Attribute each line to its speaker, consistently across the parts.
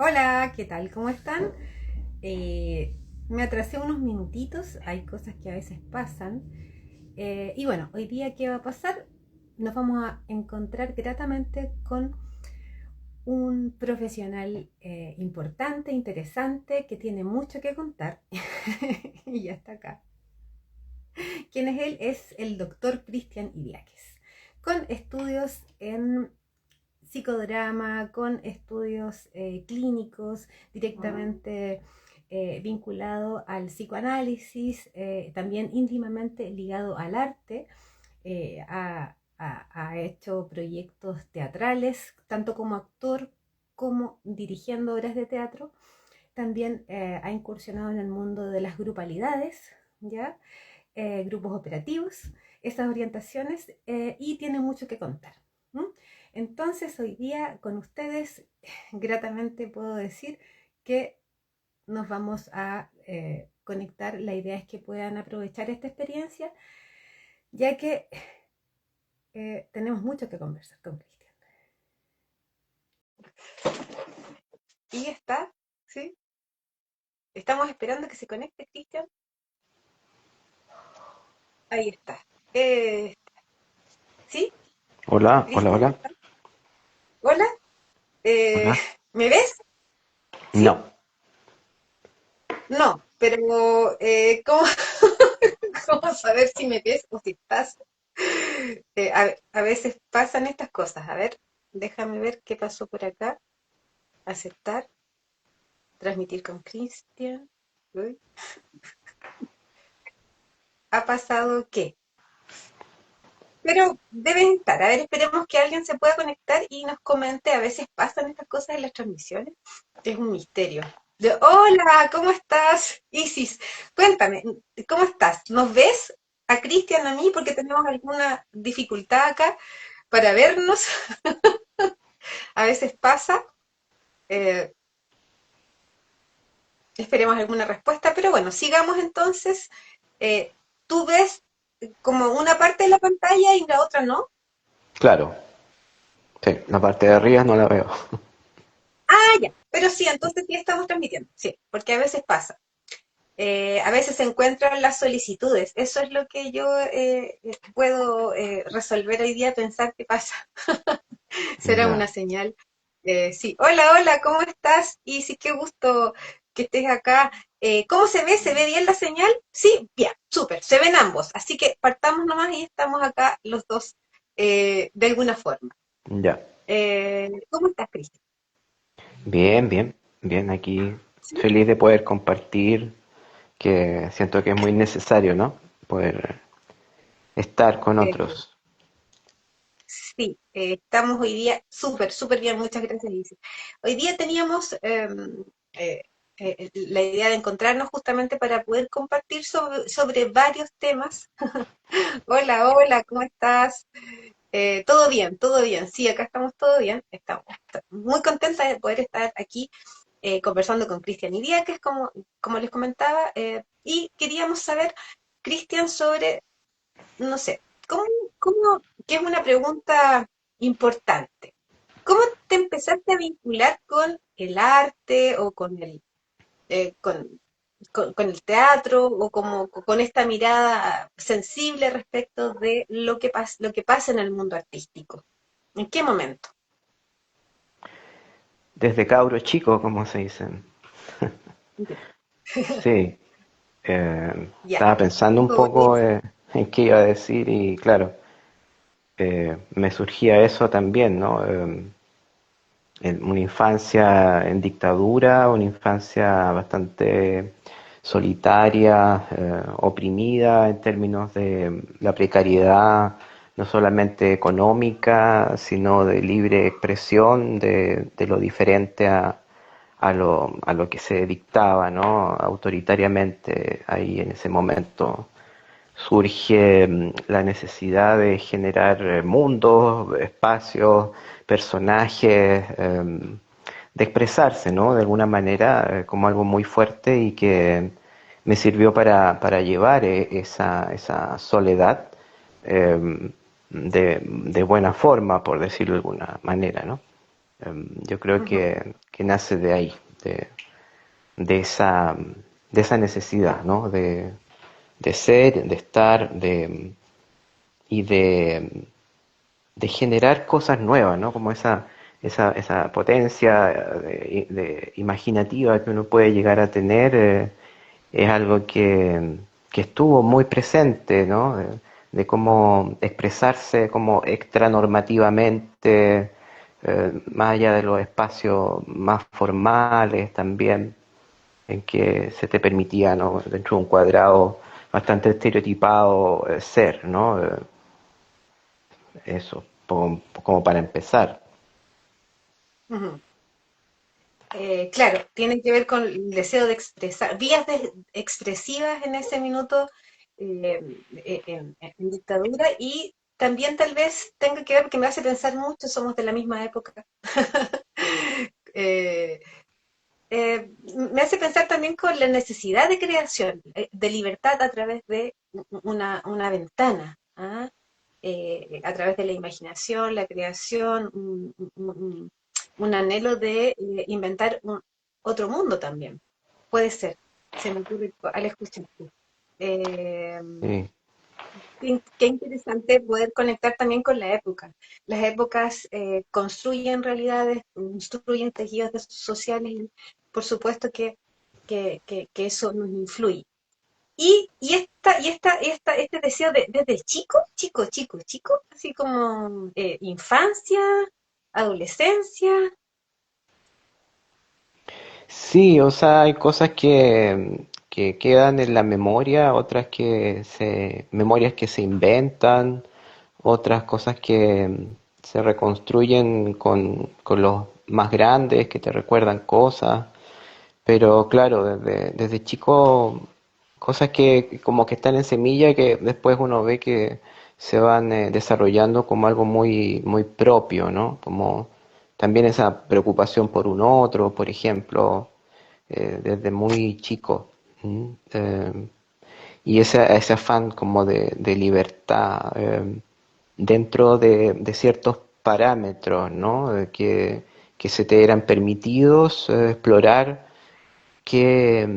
Speaker 1: Hola, ¿qué tal? ¿Cómo están? Eh, Me atrasé unos minutitos, hay cosas que a veces pasan. Y bueno, hoy día, ¿qué va a pasar? Nos vamos a encontrar gratamente con un profesional importante, interesante, que tiene mucho que contar. Y ya está acá. ¿Quién es él? Es el doctor Cristian Idiáquez, con estudios en psicodrama, con estudios clínicos directamente vinculado al psicoanálisis, también íntimamente ligado al arte. Ha hecho proyectos teatrales, tanto como actor como dirigiendo obras de teatro. También ha incursionado en el mundo de las grupalidades, ¿ya? Grupos operativos, esas orientaciones, y tiene mucho que contar. ¿Mm? Entonces, hoy día con ustedes, gratamente puedo decir que nos vamos a conectar. La idea es que puedan aprovechar esta experiencia, ya que tenemos mucho que conversar con Cristian. Y está, ¿sí? Estamos esperando que se conecte Cristian. Ahí está. Eh, ¿Sí?
Speaker 2: Hola, hola,
Speaker 1: Cristian,
Speaker 2: hola.
Speaker 1: ¿está? Hola, eh,
Speaker 2: Hola.
Speaker 1: ¿me ves? ¿Sí?
Speaker 2: No,
Speaker 1: No, pero ¿cómo, cómo saber si me ves o si estás? A veces pasan estas cosas. A ver, déjame ver qué pasó por acá. Aceptar, transmitir con Cristian. Uy, ¿ha pasado qué? Pero deben estar. A ver, esperemos que alguien se pueda conectar y nos comente. A veces pasan estas cosas en las transmisiones. Es un misterio. Hola, ¿cómo estás? Isis, cuéntame, ¿cómo estás? ¿Nos ves a Cristian, a mí, porque tenemos alguna dificultad acá para vernos? A veces pasa. eh, Esperemos alguna respuesta, pero bueno, sigamos entonces. Tú ves como una parte de la pantalla y la otra no.
Speaker 2: claro. Sí, la parte de arriba no la veo.
Speaker 1: Ah, ya, pero sí, entonces sí estamos transmitiendo, sí, porque a veces pasa. A veces se encuentran las solicitudes. Eso es lo que yo puedo resolver hoy día, pensar qué pasa. Será
Speaker 2: Ya.
Speaker 1: una señal. Sí, hola, hola, ¿cómo estás? Y sí, qué gusto que estés acá. ¿Cómo se ve? ¿Se ve bien la señal? Sí, bien, súper, se ven ambos. Así que partamos nomás y estamos acá los dos de alguna forma.
Speaker 2: Ya.
Speaker 1: ¿Cómo estás, Cristian?
Speaker 2: Bien, bien, bien. Aquí
Speaker 1: Sí,
Speaker 2: feliz de poder compartir, que siento que es muy necesario, ¿no? Poder estar con
Speaker 1: eh,
Speaker 2: otros.
Speaker 1: sí, estamos hoy día súper, súper bien, muchas gracias, Lizy. Hoy día teníamos la idea de encontrarnos justamente para poder compartir sobre varios temas. Hola, hola, ¿cómo estás? Todo bien, sí, acá estamos todo bien. Estamos muy contentas de poder estar aquí conversando con Cristian Iría, que es como les comentaba, y queríamos saber, Cristian, sobre no sé, ¿cómo, que es una pregunta importante? ¿Cómo te empezaste a vincular con el arte o con eh, con, con el teatro o como con esta mirada sensible respecto de lo que pasa en el mundo artístico? ¿En qué momento?
Speaker 2: Desde cabro chico, como se dicen.
Speaker 1: Ya,
Speaker 2: Sí.
Speaker 1: ya,
Speaker 2: Estaba pensando un poco
Speaker 1: buenísimo.
Speaker 2: en qué iba a decir y claro, me surgía eso también, ¿no? Una infancia en dictadura, una infancia bastante solitaria, oprimida en términos de la precariedad, no solamente económica, sino de libre expresión de lo diferente a lo que se dictaba, ¿no? Autoritariamente ahí en ese momento surge la necesidad de generar mundos, espacios, personajes, de expresarse, ¿no? De alguna manera, como algo muy fuerte y que me sirvió para llevar esa soledad de buena forma, por decirlo de alguna manera, ¿no? Yo creo
Speaker 1: Ujú,
Speaker 2: que nace de ahí, de esa, de esa necesidad, ¿no? De ser, de estar, y de generar cosas nuevas, ¿no? Como esa potencia de imaginativa que uno puede llegar a tener, es algo que estuvo muy presente, ¿no? De cómo expresarse como extranormativamente, más allá de los espacios más formales también, en que se te permitía, ¿no? Dentro de un cuadrado bastante estereotipado, ser, ¿no? Eso, como para empezar.
Speaker 1: ujú. Claro, tiene que ver con el deseo de expresar, expresivas en ese minuto en dictadura y también tal vez tenga que ver, porque me hace pensar mucho, somos de la misma época. Eh, Me hace pensar también con la necesidad de creación, de libertad a través de una ventana, ¿ah? A través de la imaginación, la creación, un anhelo de inventar otro mundo también. Puede ser, se me ocurre al escucharte. Eh,
Speaker 2: Sí.
Speaker 1: Qué interesante poder conectar también con la época. Las épocas construyen realidades, construyen tejidos sociales y por supuesto que eso nos influye. Este deseo desde chico, chico, así como infancia, adolescencia.
Speaker 2: Sí, o sea, hay cosas que quedan en la memoria, memorias que se inventan, otras cosas que se reconstruyen con los más grandes, que te recuerdan cosas, pero claro, desde chico, cosas que como que están en semilla que después uno ve que se van desarrollando como algo muy propio, ¿no? Como también esa preocupación por un otro, por ejemplo, desde muy chico. ¿Mm? Y ese afán como de libertad dentro de ciertos parámetros, ¿no? Que se te eran permitidos explorar que,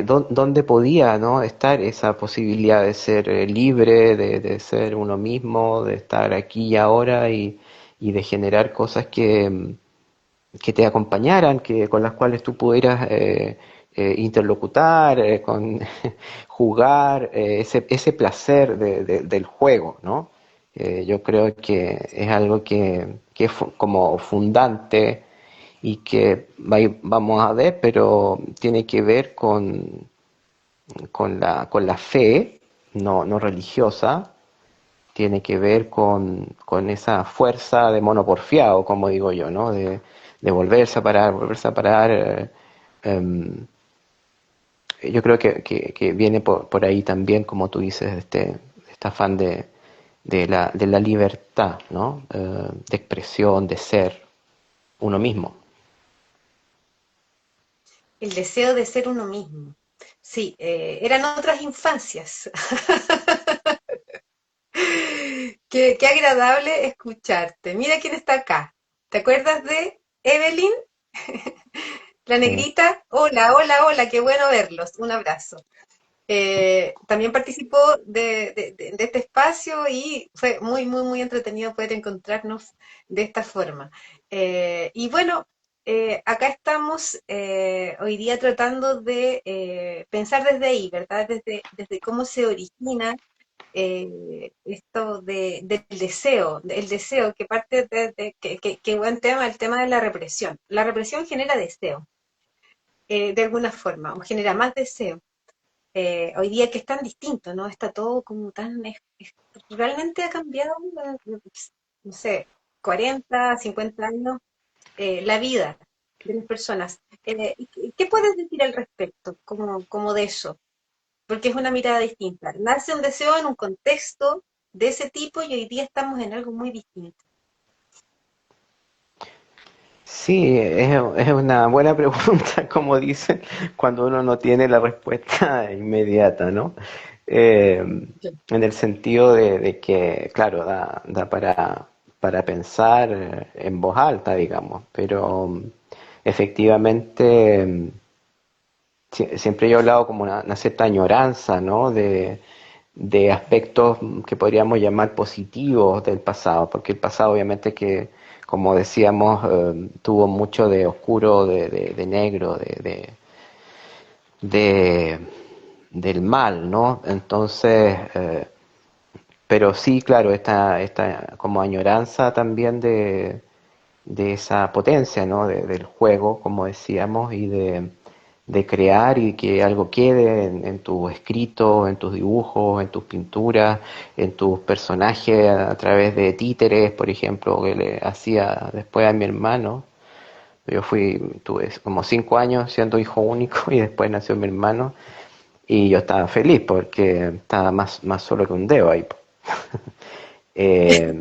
Speaker 2: dónde podía, ¿no? estar esa posibilidad de ser libre, de ser uno mismo, de estar aquí y ahora y de generar cosas que te acompañaran, con las cuales tú pudieras interlocutar, jugar, ese placer del juego, ¿no? Yo creo que es algo que es como fundante y que vamos a ver, pero tiene que ver con la fe, no religiosa, tiene que ver con esa fuerza de mono porfiado, como digo yo, ¿no? De volverse a parar. Yo creo que viene por ahí también, como tú dices, este afán de la libertad, ¿no? De expresión, de ser uno mismo.
Speaker 1: El deseo de ser uno mismo. Sí, eran otras infancias. Qué agradable escucharte. Mira quién está acá. ¿Te acuerdas de Evelyn, la
Speaker 2: Sí.
Speaker 1: negrita? Hola, hola, hola, qué bueno verlos. Un abrazo. También participó de este espacio y fue muy entretenido poder encontrarnos de esta forma. Y bueno, acá estamos hoy día tratando de pensar desde ahí, ¿verdad? Desde cómo se origina esto del deseo, el deseo que parte que buen tema, el tema de la represión. La represión genera deseo, de alguna forma, o genera más deseo. Hoy día que es tan distinto, ¿no? Está todo como tan... realmente ha cambiado, no sé, 40, 50 años, la vida de las personas. ¿Qué puedes decir al respecto, como de eso? Porque es una mirada distinta. Nace un deseo en un contexto de ese tipo y hoy día estamos en algo muy distinto.
Speaker 2: Sí, es una buena pregunta, como dicen, cuando uno no tiene la respuesta inmediata, ¿no? Eh,
Speaker 1: Sí.
Speaker 2: en el sentido de que, claro, da para pensar en voz alta, digamos, pero efectivamente siempre yo he hablado como una cierta añoranza, ¿no? De aspectos que podríamos llamar positivos del pasado, porque el pasado obviamente que, como decíamos, tuvo mucho de oscuro, de negro, de- del mal, ¿no? Entonces, pero sí, claro, esta como añoranza también de esa potencia, ¿no? Del juego, como decíamos, y de crear y que algo quede en tus escritos, en tus dibujos, en tus pinturas, en tus personajes a través de títeres, por ejemplo, que le hacía después a mi hermano. Tuve como 5 años siendo hijo único y después nació mi hermano y yo estaba feliz porque estaba más solo que un dedo ahí. Eh,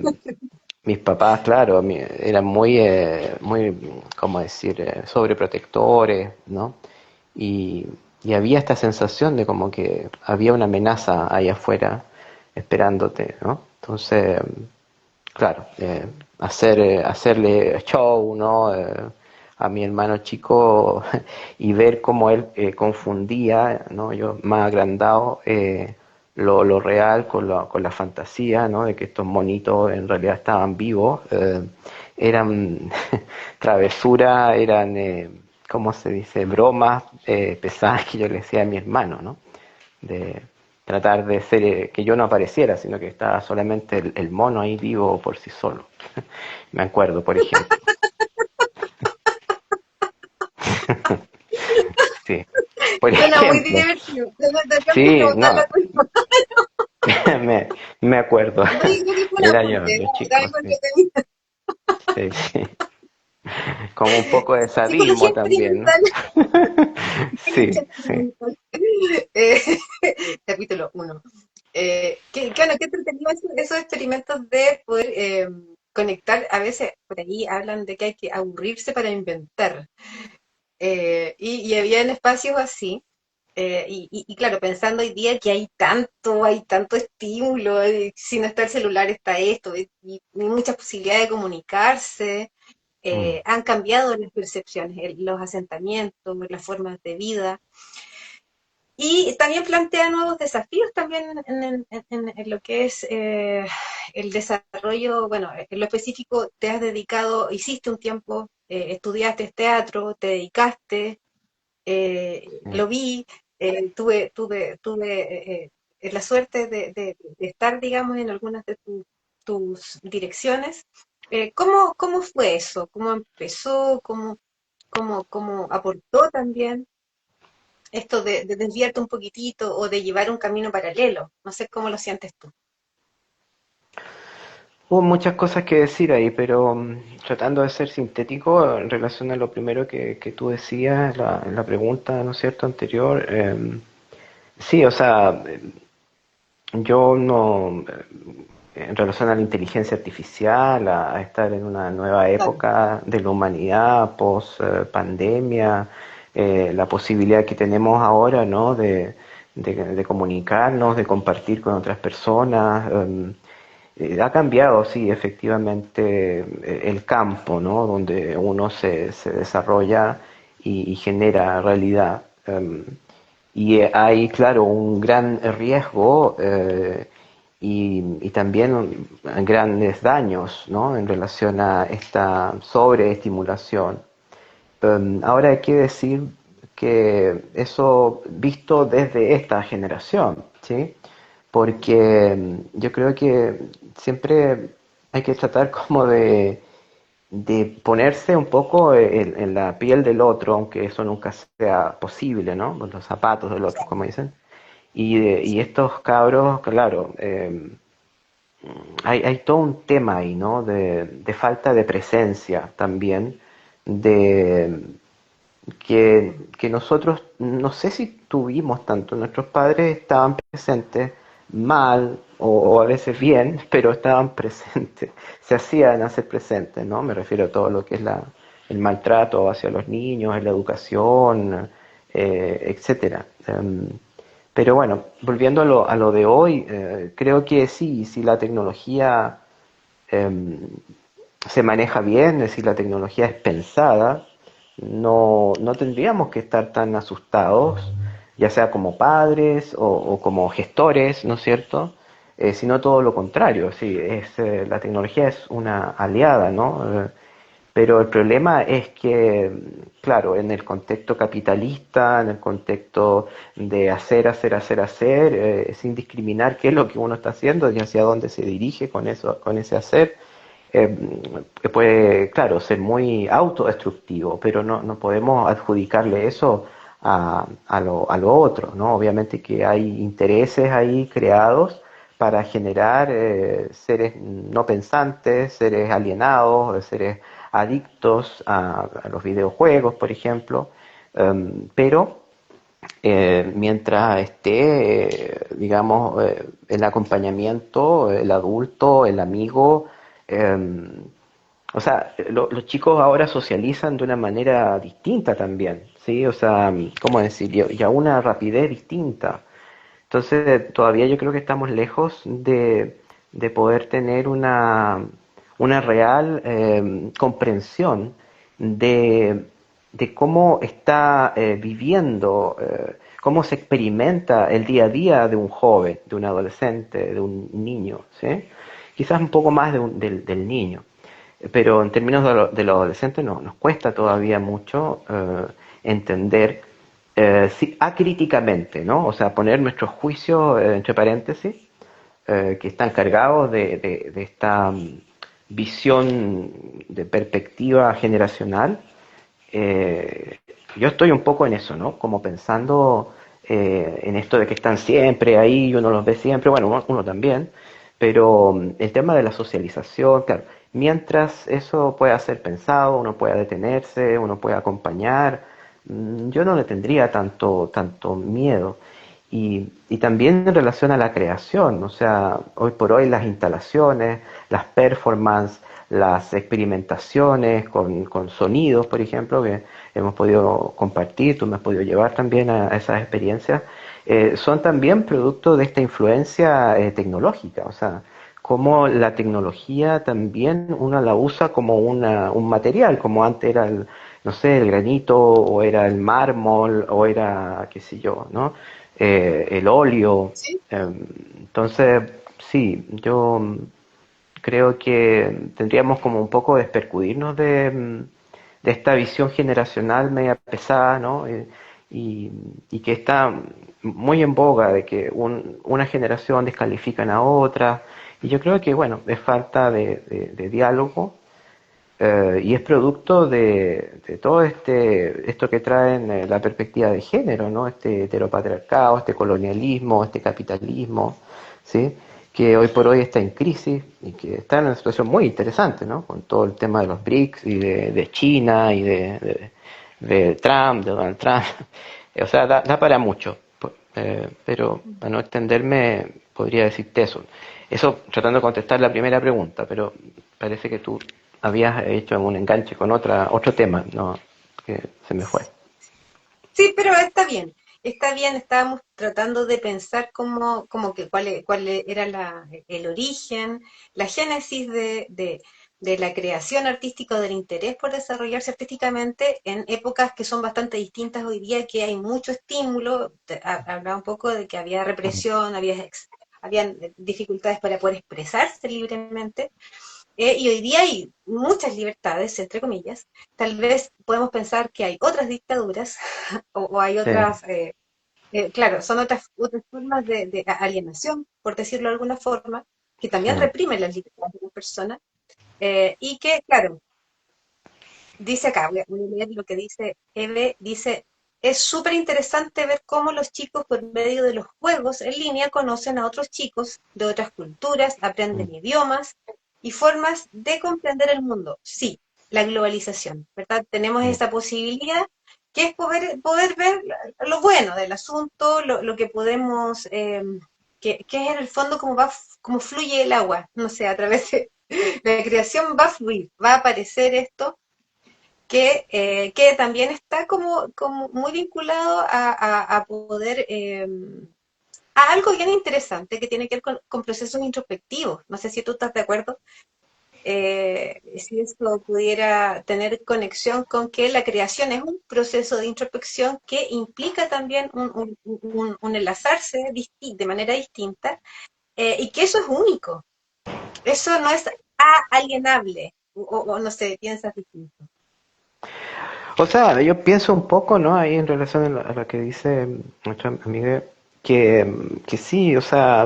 Speaker 2: Mis papás, claro, eran muy, ¿cómo decir?, sobreprotectores, ¿no? Y, y había esta sensación de como que había una amenaza ahí afuera esperándote, ¿no? Entonces, claro, hacerle show, ¿no? A mi hermano chico y ver cómo él confundía, ¿no? Yo más agrandado, lo real con la fantasía, ¿no? De que estos monitos en realidad estaban vivos, eran travesuras, eran, ¿cómo se dice? Bromas pesadas que yo le decía a mi hermano, ¿no? De tratar de ser, que yo no apareciera, sino que estaba solamente el mono ahí vivo por sí solo. Me acuerdo, por ejemplo. Sí, por
Speaker 1: Suena muy
Speaker 2: ejemplo.
Speaker 1: divertido. Tengo que
Speaker 2: Sí,
Speaker 1: preguntarle
Speaker 2: no,
Speaker 1: a tu hijo.
Speaker 2: me, me acuerdo.
Speaker 1: Voy a ir un
Speaker 2: Era yo,
Speaker 1: apunte,
Speaker 2: de
Speaker 1: era
Speaker 2: chico,
Speaker 1: algo
Speaker 2: sí.
Speaker 1: entretenido.
Speaker 2: Sí, sí. Como un poco de
Speaker 1: Psicología
Speaker 2: sadismo también, ¿no?
Speaker 1: experimental.
Speaker 2: Sí, sí.
Speaker 1: Eh, capítulo 1. Claro, qué entretenido esos experimentos de poder conectar. A veces por ahí hablan de que hay que aburrirse para inventar. Y había en espacios así. Y claro, pensando hoy día que hay tanto estímulo, si no está el celular está esto, y muchas posibilidades de comunicarse,
Speaker 2: Mm,
Speaker 1: han cambiado las percepciones, los asentamientos, las formas de vida. Y también plantea nuevos desafíos también en lo que es el desarrollo, bueno, en lo específico te has dedicado, hiciste un tiempo, estudiaste teatro, te dedicaste,
Speaker 2: sí.
Speaker 1: lo vi, tuve la suerte de estar, digamos, en algunas de tus direcciones. ¿Cómo fue eso? ¿Cómo empezó? ¿Cómo aportó también esto de desviarte un poquitito o de llevar un camino paralelo? No sé cómo lo sientes tú.
Speaker 2: Hubo muchas cosas que decir ahí, pero tratando de ser sintético en relación a lo primero que tú decías, la pregunta, ¿no es cierto?, anterior. Sí, o sea, yo no, en relación a la inteligencia artificial, a estar en una nueva
Speaker 1: Claro.
Speaker 2: época de la humanidad, post pandemia, la posibilidad que tenemos ahora, ¿no? De comunicarnos, de compartir con otras personas. Ha cambiado, sí, efectivamente, el campo, ¿no? Donde uno se desarrolla y genera realidad. Y hay, claro, un gran riesgo y también grandes daños, ¿no? En relación a esta sobreestimulación. Ahora hay que decir que eso visto desde esta generación, ¿sí? Porque yo creo que siempre hay que tratar como de ponerse un poco en la piel del otro, aunque eso nunca sea posible, ¿no? Los zapatos del otro, como dicen. Y estos cabros, claro, hay todo un tema ahí, ¿no? De falta de presencia también, de que nosotros, no sé si tuvimos tanto, nuestros padres estaban presentes mal o a veces bien, pero estaban presentes, se hacían hacer presentes, ¿no? Me refiero a todo lo que es el maltrato hacia los niños, la educación, etcétera. Pero bueno, volviendo a lo de hoy, creo que sí, si la tecnología em, se maneja bien, es decir, la tecnología es pensada, no tendríamos que estar tan asustados, ya sea como padres o como gestores, ¿no es cierto? Sino todo lo contrario, sí, la tecnología es una aliada, ¿no? Pero el problema es que, claro, en el contexto capitalista, en el contexto de hacer, sin discriminar qué es lo que uno está haciendo y hacia dónde se dirige con eso, con ese hacer, eh, puede, claro, ser muy autodestructivo, pero no podemos adjudicarle eso a lo otro, ¿no? Obviamente que hay intereses ahí creados para generar seres no pensantes, seres alienados, seres adictos a los videojuegos, por ejemplo, pero mientras esté, digamos, el acompañamiento, el adulto, el amigo, eh, o sea, los chicos ahora socializan de una manera distinta también, ¿sí? O sea, ¿cómo decir? Y a una rapidez distinta. Entonces, todavía yo creo que estamos lejos de poder tener una real comprensión de, de cómo está viviendo, cómo se experimenta el día a día de un joven, de un adolescente, de un niño, ¿sí? Quizás un poco más del niño. Pero en términos de los adolescentes nos cuesta todavía mucho entender sí, acríticamente, ¿no? O sea, poner nuestros juicios entre paréntesis, que están cargados de esta visión de perspectiva generacional. eh, yo estoy un poco en eso, ¿no? Como pensando en esto de que están siempre ahí, uno los ve siempre, bueno, uno también, pero el tema de la socialización, claro, mientras eso pueda ser pensado, uno pueda detenerse, uno pueda acompañar, yo no le tendría tanto miedo. Y también en relación a la creación, o sea, hoy por hoy las instalaciones, las performances, las experimentaciones con sonidos, por ejemplo, que hemos podido compartir, tú me has podido llevar también a esas experiencias, son también producto de esta influencia tecnológica, o sea, cómo la tecnología también uno la usa como un material, como antes era el, no sé, el granito, o era el mármol, o era, qué sé yo, ¿no? El óleo.
Speaker 1: Sí.
Speaker 2: Entonces, sí, yo creo que tendríamos como un poco de despercudirnos de esta visión generacional media pesada, ¿no? Y, y que está muy en boga de que una generación descalifican a otra. Y yo creo que, bueno, es falta de diálogo y es producto de todo esto que traen la perspectiva de género, ¿no? Este heteropatriarcado, este colonialismo, este capitalismo, ¿sí? Que hoy por hoy está en crisis y que está en una situación muy interesante, ¿no? Con todo el tema de los BRICS y de China y de Trump, de Donald Trump. O sea, da para mucho. Pero para no extenderme, podría decirte eso. Eso tratando de contestar la primera pregunta, pero parece que tú habías hecho un enganche con otro tema, ¿no? Que se me fue.
Speaker 1: Sí, pero está bien, estábamos tratando de pensar cómo que era el origen, la génesis de la creación artística o del interés por desarrollarse artísticamente en épocas que son bastante distintas hoy día, que hay mucho estímulo. Hablaba un poco de que había represión, habían dificultades para poder expresarse libremente. Y hoy día hay muchas libertades, entre comillas. Tal vez podemos pensar que hay otras dictaduras o hay
Speaker 2: Sí,
Speaker 1: otras, claro, son otras formas de alienación, por decirlo de alguna forma, que
Speaker 2: sí,
Speaker 1: también reprimen las libertades de las personas y que, claro, dice acá, voy a leer lo que dice Eve, dice, es súper interesante ver cómo los chicos por medio de los juegos en línea conocen a otros chicos de otras culturas,
Speaker 2: mm,
Speaker 1: aprenden idiomas y formas de comprender el mundo. Sí, la globalización, ¿verdad? Tenemos
Speaker 2: mm,
Speaker 1: esa posibilidad que es poder ver lo bueno del asunto, lo que podemos, que es en el fondo cómo fluye el agua, no sé, a través de la creación va a fluir, va a aparecer esto que también está como muy vinculado a poder, a algo bien interesante que tiene que ver con procesos introspectivos. No sé si tú estás de acuerdo. Si eso pudiera tener conexión con que la creación es un proceso de introspección que implica también un enlazarse de manera distinta, y que eso es único, eso no es alienable, o no sé, piensas distinto.
Speaker 2: O sea, yo pienso un poco, ¿no? Ahí en relación a lo que dice nuestra amiga, que sí, o sea,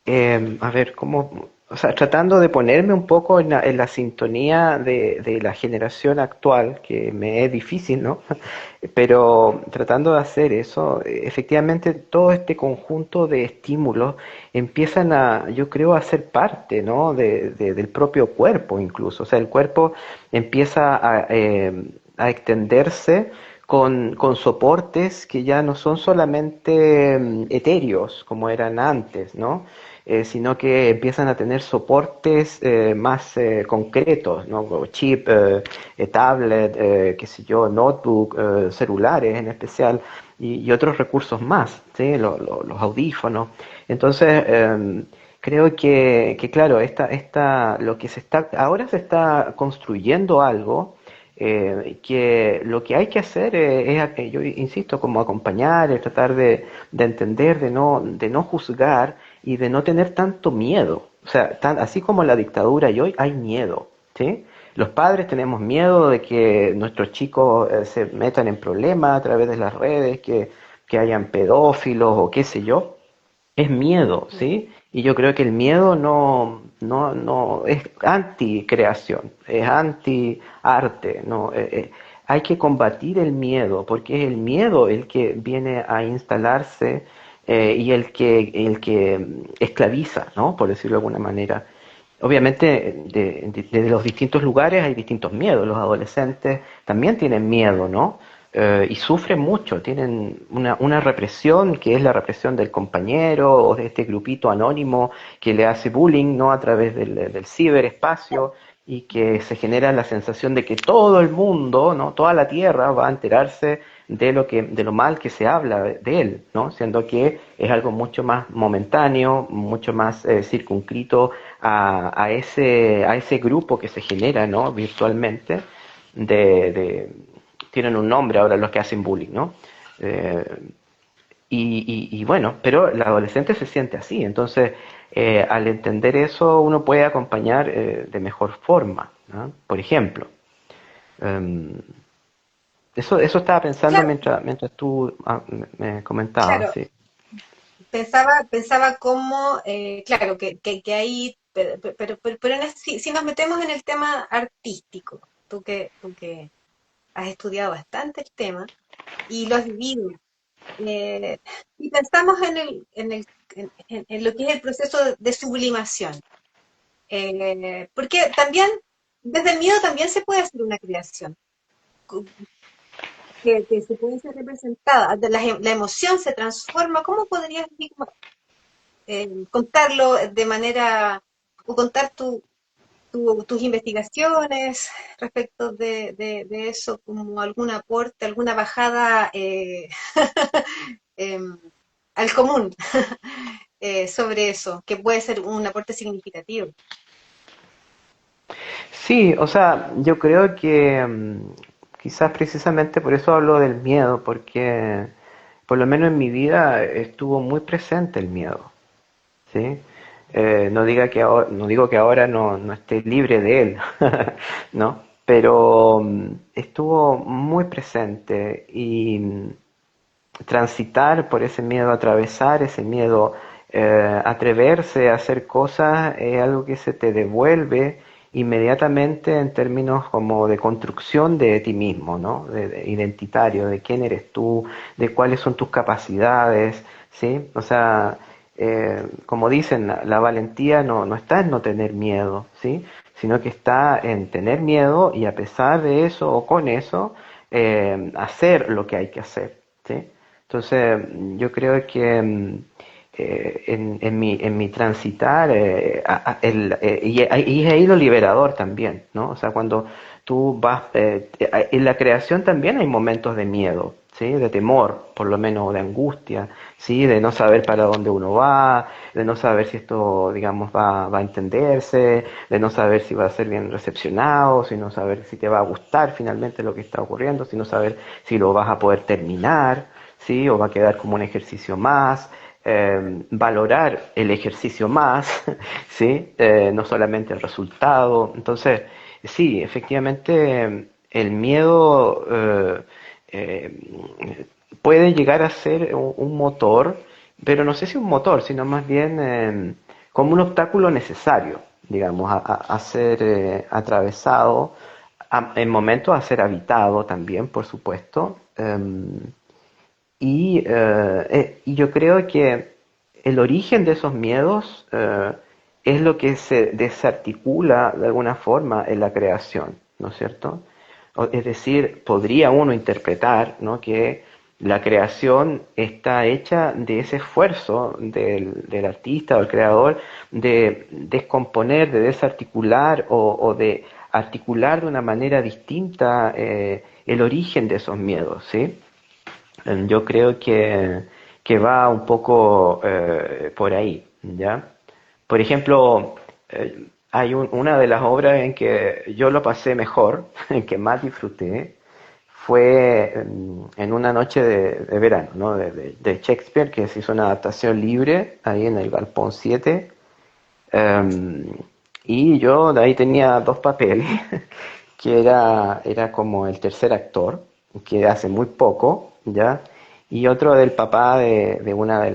Speaker 2: a ver, ¿cómo? O sea, tratando de ponerme un poco en la sintonía de la generación actual, que me es difícil, ¿no? Pero tratando de hacer eso, efectivamente todo este conjunto de estímulos empiezan a, yo creo, a ser parte, ¿no? Del propio cuerpo incluso. O sea, el cuerpo empieza a extenderse con soportes que ya no son solamente etéreos como eran antes, ¿no? Sino que empiezan a tener soportes más concretos, ¿no? Como chip, tablet, qué sé yo, notebook, celulares en especial, y otros recursos más, ¿sí? Los audífonos. Entonces, creo claro, lo que ahora se está construyendo algo que lo que hay que hacer yo insisto, como acompañar, tratar de entender, de no juzgar y de no tener tanto miedo. O sea, así como en la dictadura y hoy hay miedo, ¿sí? Los padres tenemos miedo de que nuestros chicos se metan en problemas a través de las redes, que hayan pedófilos o qué sé yo, es miedo, ¿sí? Y yo creo que el miedo no es anti-creación, es anti-arte, ¿no? Hay que combatir el miedo, porque es el miedo el que viene a instalarse y el que esclaviza, ¿no? Por decirlo de alguna manera. Obviamente, de los distintos lugares hay distintos miedos. Los adolescentes también tienen miedo, ¿no? Y sufren mucho, tienen una represión que es la represión del compañero o de este grupito anónimo que le hace bullying, ¿no? A través del ciberespacio y que se genera la sensación de que todo el mundo, ¿no? Toda la tierra va a enterarse de lo mal que se habla de él, ¿no? Siendo que es algo mucho más momentáneo, mucho más circunscrito a ese grupo que se genera, ¿no? Virtualmente, de tienen un nombre ahora los que hacen bullying, ¿no? Eh, y bueno, pero el adolescente se siente así, entonces al entender eso uno puede acompañar de mejor forma, ¿no? Por ejemplo, um, eso estaba pensando
Speaker 1: Claro,
Speaker 2: mientras tú me comentabas,
Speaker 1: claro,
Speaker 2: sí.
Speaker 1: pensaba cómo, claro, que ahí, pero si nos metemos en el tema artístico, tú que has estudiado bastante el tema y lo has vivido, eh, y pensamos en lo que es el proceso de sublimación, porque también, desde el miedo también se puede hacer una creación, que se puede ser representada, la emoción se transforma. ¿Cómo podrías contarlo de manera, o contar tus investigaciones respecto de eso, como algún aporte, alguna bajada em, al común sobre eso, que puede ser un aporte significativo?
Speaker 2: Sí, o sea, yo creo que quizás precisamente por eso hablo del miedo, porque por lo menos en mi vida estuvo muy presente el miedo, ¿sí? No digo que ahora no esté libre de él, ¿no? Pero estuvo muy presente y transitar por ese miedo, atravesar ese miedo, atreverse a hacer cosas es algo que se te devuelve inmediatamente en términos como de construcción de ti mismo, ¿no? De identitario, de quién eres tú, de cuáles son tus capacidades, ¿sí? O sea, como dicen, la valentía no está en no tener miedo, ¿sí? Sino que está en tener miedo y a pesar de eso o con eso, hacer lo que hay que hacer, ¿sí? Entonces, yo creo que en mi transitar, y es ahí lo liberador también, ¿no? O sea, cuando tú vas, en la creación también hay momentos de miedo, ¿sí? De temor, por lo menos de angustia, ¿sí? De no saber para dónde uno va, de no saber si esto, digamos, va a entenderse, de no saber si va a ser bien recepcionado, si no saber si te va a gustar finalmente lo que está ocurriendo, si no saber si lo vas a poder terminar, ¿sí? O va a quedar como un ejercicio más. Valorar el ejercicio más, ¿sí? No solamente el resultado. Entonces, sí, efectivamente, el miedo puede llegar a ser un motor, pero no sé si un motor, sino más bien como un obstáculo necesario, digamos, a ser atravesado, en momentos a ser habitado también, por supuesto. Y yo creo que el origen de esos miedos es lo que se desarticula de alguna forma en la creación, ¿no es cierto? Es decir, podría uno interpretar, ¿no?, que la creación está hecha de ese esfuerzo del artista o el creador de descomponer, de desarticular o de articular de una manera distinta el origen de esos miedos, ¿sí? Yo creo que va un poco por ahí, ¿ya? Por ejemplo, hay una de las obras en que yo lo pasé mejor, en que más disfruté, fue en una noche de verano, ¿no? De Shakespeare, que se hizo una adaptación libre ahí en el Galpón 7. em, y yo de ahí tenía dos papeles, que era como el tercer actor, que hace muy poco, ¿ya? Y otro del papá de una de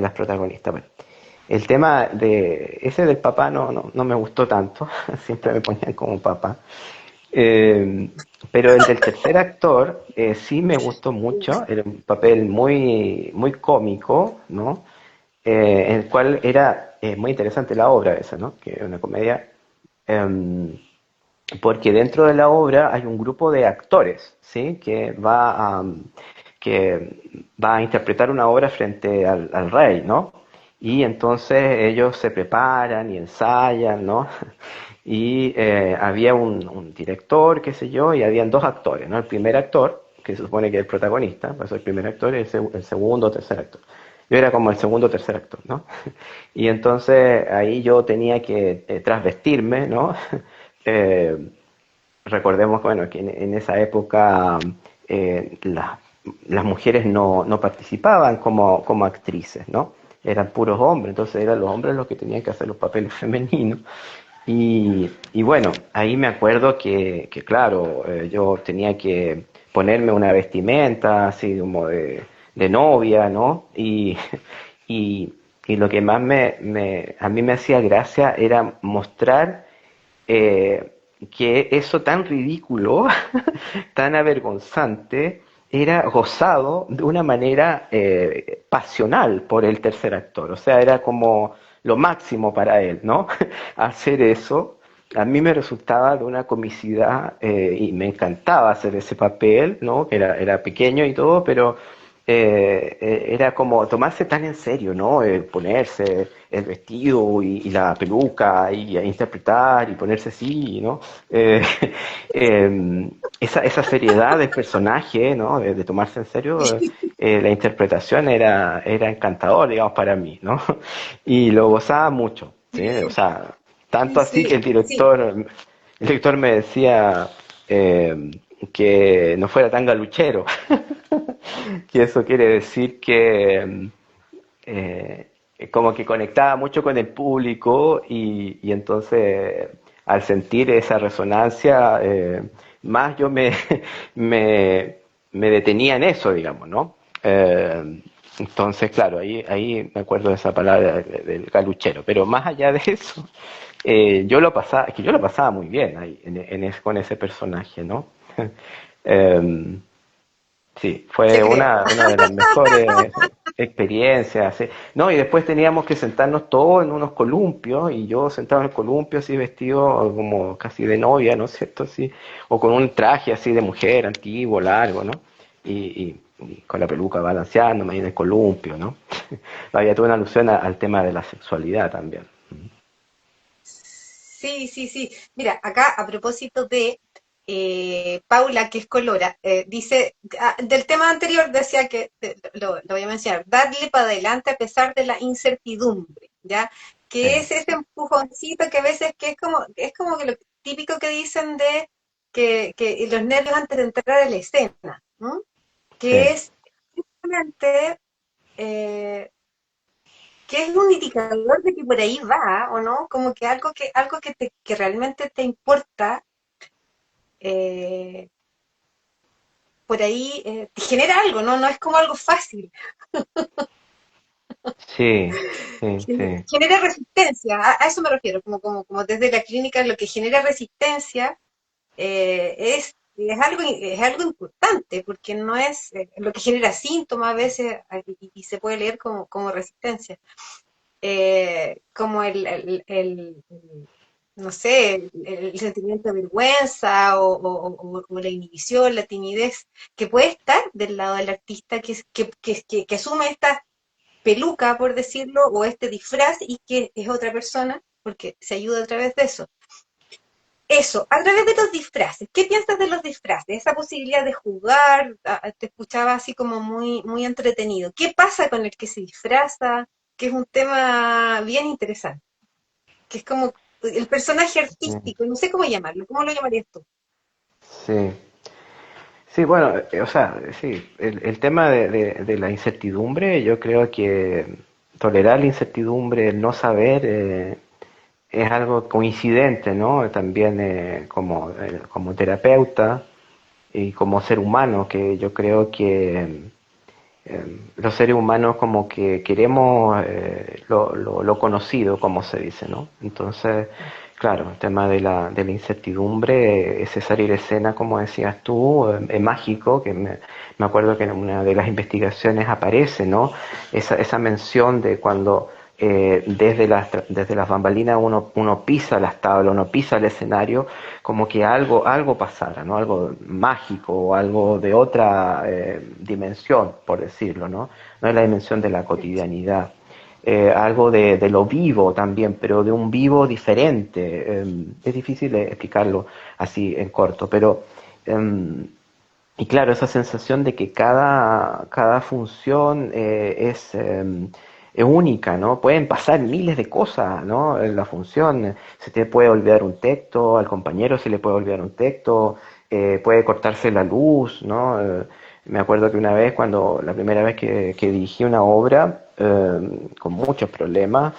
Speaker 2: las protagonistas. Bueno, el tema de ese del papá no me gustó tanto, siempre me ponían como papá. Eh, pero el del tercer actor sí me gustó mucho, era un papel muy cómico, ¿no? En el cual era muy interesante la obra esa, ¿no? Que es una comedia. em, Porque dentro de la obra hay un grupo de actores, ¿sí? Que va a interpretar una obra frente al rey, ¿no? Y entonces ellos se preparan y ensayan, ¿no? Y había un director, qué sé yo, y habían dos actores, ¿no? El primer actor, que se supone que es el protagonista, pues el primer actor, y el segundo o tercer actor. Yo era como el segundo o tercer actor, ¿no? Y entonces ahí yo tenía que trasvestirme, ¿no? Eh, Recordemos que, bueno, que en esa época las mujeres no participaban como actrices, ¿no? Eran puros hombres, entonces eran los hombres los que tenían que hacer los papeles femeninos. Y bueno, ahí me acuerdo que claro, yo tenía que ponerme una vestimenta así como de novia, ¿no? Y, y lo que más a mí me hacía gracia era mostrar que eso tan ridículo, tan avergonzante, era gozado de una manera pasional por el tercer actor. O sea, era como lo máximo para él, ¿no? Hacer eso. A mí me resultaba de una comicidad y me encantaba hacer ese papel, ¿no? Era pequeño y todo, pero era como tomarse tan en serio, ¿no? Ponerse el vestido y la peluca y a interpretar y ponerse así, ¿no? Eh, esa seriedad del personaje, ¿no? De tomarse en serio la interpretación era encantador, digamos, para mí, ¿no? Y lo gozaba mucho, ¿sí? O sea,
Speaker 1: Sí,
Speaker 2: tanto así que
Speaker 1: sí, sí.
Speaker 2: el director me decía que no fuera tan galuchero, que eso quiere decir que eh, como que conectaba mucho con el público y entonces al sentir esa resonancia, más yo me, me detenía en eso, digamos, ¿no? Entonces, claro, ahí me acuerdo de esa palabra del galuchero, pero más allá de eso, yo lo pasaba, es que yo lo pasaba muy bien ahí, con ese personaje, ¿no? Eh, Sí,
Speaker 1: Te
Speaker 2: fue
Speaker 1: creo.
Speaker 2: una de las mejores experiencias. Sí. No, y después teníamos que sentarnos todos en unos columpios, y yo sentado en el columpio así vestido como casi de novia, ¿no es cierto? Así, o con un traje así de mujer antiguo, largo, ¿no? Y con la peluca balanceándome ahí en el columpio, ¿no? Había toda una alusión al tema de la sexualidad también.
Speaker 1: Sí, sí, sí. Mira, acá a propósito de, Paula, que es colora, dice, del tema anterior decía que, lo voy a mencionar, darle para adelante a pesar de la incertidumbre, ¿ya? Que
Speaker 2: Sí,
Speaker 1: es ese empujoncito que a veces que es como que lo típico que dicen de que los nervios antes de entrar a la escena, ¿no?
Speaker 2: sí,
Speaker 1: Que es simplemente, eh, que es un indicador de que por ahí va, ¿o no? Como que que realmente te importa, eh, por ahí te genera algo, ¿no? No es como algo fácil.
Speaker 2: sí, sí, sí,
Speaker 1: Genera resistencia, a eso me refiero, como desde la clínica lo que genera resistencia es algo importante, porque no es lo que genera síntomas a veces y se puede leer como resistencia. Como no sé, el sentimiento de vergüenza o la inhibición, la timidez, que puede estar del lado del artista que asume esta peluca, por decirlo, o este disfraz y que es otra persona, porque se ayuda a través de eso. Eso, a través de los disfraces. ¿Qué piensas de los disfraces? Esa posibilidad de jugar, te escuchaba así como muy entretenido. ¿Qué pasa con el que se disfraza? Que es un tema bien interesante, que es como el personaje
Speaker 2: sí,
Speaker 1: artístico, no sé cómo llamarlo, ¿cómo lo llamarías tú?
Speaker 2: sí. Sí, bueno, o sea, sí, el tema de la incertidumbre, yo creo que tolerar la incertidumbre, el no saber, es algo coincidente, ¿no? También como terapeuta y como ser humano, que yo creo que los seres humanos como que queremos lo conocido, como se dice, ¿no? Entonces, claro, el tema de la incertidumbre, ese salir de escena, como decías tú, es mágico, que me acuerdo que en una de las investigaciones aparece, ¿no? Esa mención de cuando desde las bambalinas uno pisa las tablas, uno pisa el escenario, como que algo pasara, ¿no? Algo mágico o algo de otra dimensión, por decirlo, ¿no? No es la dimensión de la cotidianidad. Algo de lo vivo también, pero de un vivo diferente. Es difícil explicarlo así en corto, pero y claro, esa sensación de que cada función es única, ¿no? Pueden pasar miles de cosas, ¿no? En la función se te puede olvidar un texto, al compañero se le puede olvidar un texto, puede cortarse la luz, ¿no? Me acuerdo que una vez, cuando la primera vez que dirigí una obra, con muchos problemas,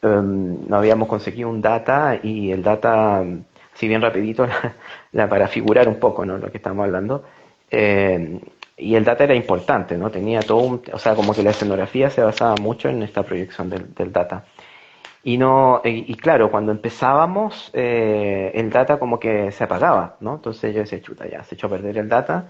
Speaker 2: no habíamos conseguido un data y el data, si bien rapidito, para figurar un poco, ¿no? Lo que estamos hablando, eh, y el data era importante, ¿no? Tenía todo o sea, como que la escenografía se basaba mucho en esta proyección del data. Y no, y claro, cuando empezábamos, el data como que se apagaba, ¿no? Entonces yo decía, chuta, ya, se echó a perder el data.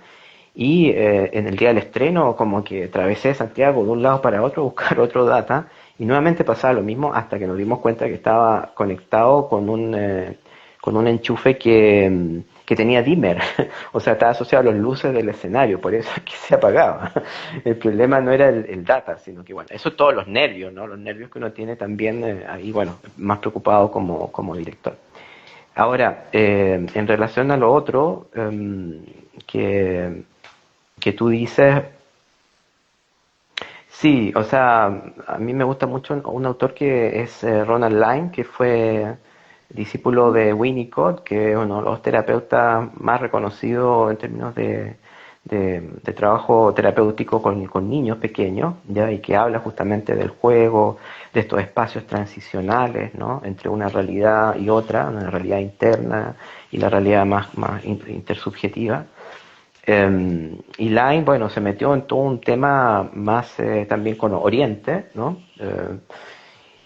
Speaker 2: Y en el día del estreno, como que atravesé Santiago de un lado para otro a buscar otro data. Y nuevamente pasaba lo mismo hasta que nos dimos cuenta que estaba conectado con un enchufe que tenía dimmer. O sea, estaba asociado a las luces del escenario, por eso es que se apagaba. El problema no era el data, sino que, bueno, eso es todos los nervios, ¿no? Los nervios que uno tiene también ahí, bueno, más preocupado como director. Ahora, en relación a lo otro, que tú dices, sí, o sea, a mí me gusta mucho un autor que es Ronald Lyne, que fue discípulo de Winnicott, que es uno de los terapeutas más reconocidos en términos de trabajo terapéutico con niños pequeños, ¿ya? Y que habla justamente del juego, de estos espacios transicionales, ¿no? Entre una realidad y otra, una realidad interna y la realidad más intersubjetiva. Y Line, bueno, se metió en todo un tema más también con Oriente, ¿no?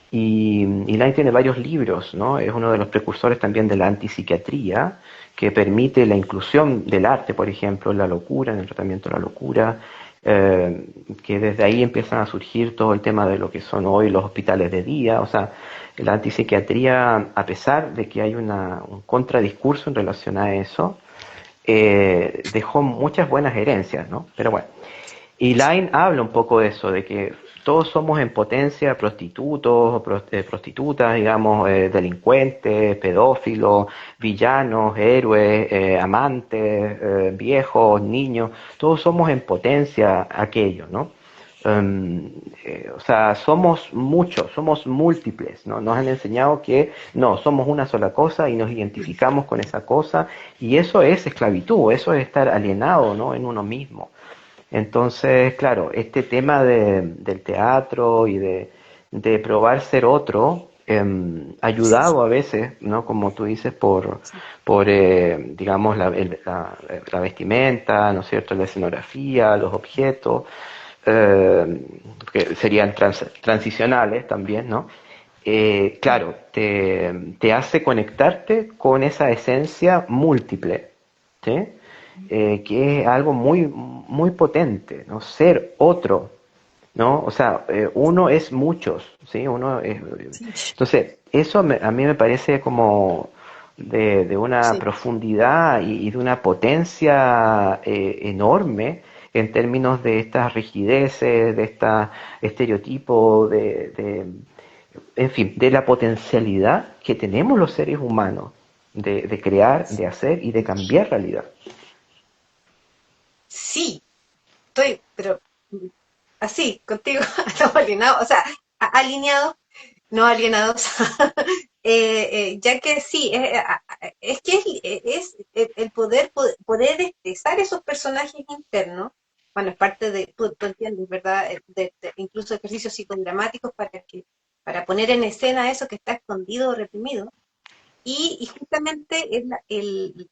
Speaker 2: Y Line tiene varios libros, ¿no? Es uno de los precursores también de la antipsiquiatría, que permite la inclusión del arte, por ejemplo, en la locura, en el tratamiento de la locura, que desde ahí empiezan a surgir todo el tema de lo que son hoy los hospitales de día, o sea, la antipsiquiatría, a pesar de que hay un contradiscurso en relación a eso, dejó muchas buenas herencias, ¿no? Pero bueno, y Line habla un poco de eso, de que todos somos en potencia prostitutos, prostitutas, digamos, delincuentes, pedófilos, villanos, héroes, amantes, viejos, niños, todos somos en potencia aquello, ¿no? O sea, somos muchos, somos múltiples, ¿no? Nos han enseñado que no, somos una sola cosa y nos identificamos con esa cosa, y eso es esclavitud, eso es estar alienado, ¿no? En uno mismo. Entonces, claro, este tema del teatro y de probar ser otro,
Speaker 1: Sí,
Speaker 2: ayudado a veces, ¿no? Como tú dices,
Speaker 1: sí,
Speaker 2: por digamos, la vestimenta, ¿no es cierto?, la escenografía, los objetos, que serían transicionales también, ¿no? Claro, te hace conectarte con esa esencia múltiple, ¿sí? Que es algo muy, muy potente, ¿no? Ser otro, ¿no? O sea, uno es muchos, ¿sí?
Speaker 1: sí,
Speaker 2: Entonces, eso a mí me parece como de una
Speaker 1: sí.
Speaker 2: profundidad y de una potencia enorme en términos de estas rigideces, de estos estereotipos, en fin, de la potencialidad que tenemos los seres humanos de crear, de hacer y de cambiar realidad.
Speaker 1: Sí, estoy, pero así, contigo, estamos alineados, o sea, alineados, no alienados, ya que sí, es que es el poder expresar esos personajes internos, bueno, es parte de, tú entiendes, ¿verdad? Incluso ejercicios psicodramáticos para poner en escena eso que está escondido o reprimido. Y justamente es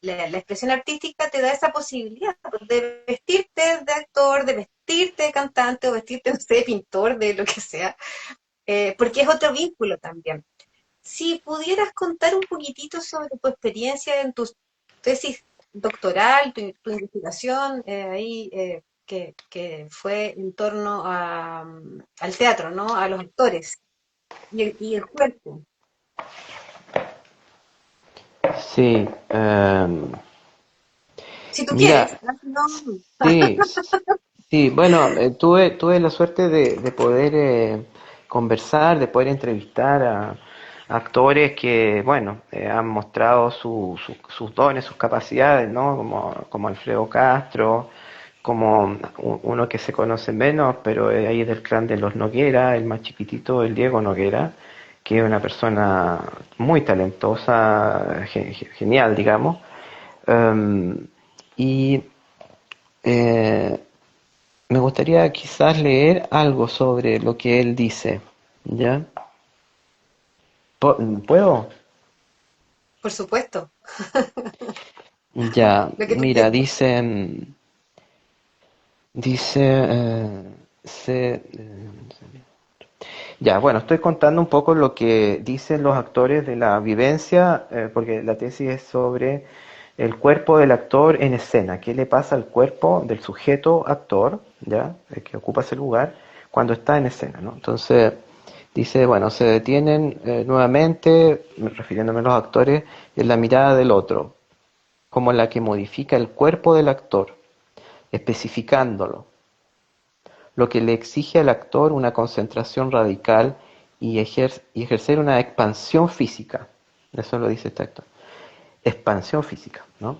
Speaker 1: la expresión artística te da esa posibilidad pues, de vestirte de actor, de vestirte de cantante o vestirte, no sé, de pintor, de lo que sea, porque es otro vínculo también. Si pudieras contar un poquitito sobre tu experiencia en tu tesis doctoral, tu investigación ahí, que fue en torno al teatro, ¿no? A los actores y el cuerpo.
Speaker 2: Sí,
Speaker 1: Si tú quieres,
Speaker 2: mira,
Speaker 1: ¿no? Si no,
Speaker 2: sí, sí, bueno, tuve la suerte de poder conversar, de poder entrevistar a actores que, bueno, han mostrado sus dones, sus capacidades, ¿no? Como Alfredo Castro, como uno que se conoce menos, pero ahí es del clan de los Noguera, el más chiquitito, el Diego Noguera, que es una persona muy talentosa, genial, digamos. Um, y eh, me gustaría quizás leer algo sobre lo que él dice, ¿ya? ¿Puedo?
Speaker 1: por supuesto,
Speaker 2: Ya,
Speaker 1: lo que tú
Speaker 2: mira,
Speaker 1: quieras.
Speaker 2: dice, ya, bueno, estoy contando un poco lo que dicen los actores de la vivencia, porque la tesis es sobre el cuerpo del actor en escena, qué le pasa al cuerpo del sujeto actor, ¿ya? El que ocupa ese lugar, cuando está en escena, ¿no? Entonces, dice, bueno, se detienen nuevamente, refiriéndome a los actores, en la mirada del otro, como la que modifica el cuerpo del actor, especificándolo, lo que le exige al actor una concentración radical y ejercer una expansión física. Eso lo dice este actor. Expansión física, ¿no?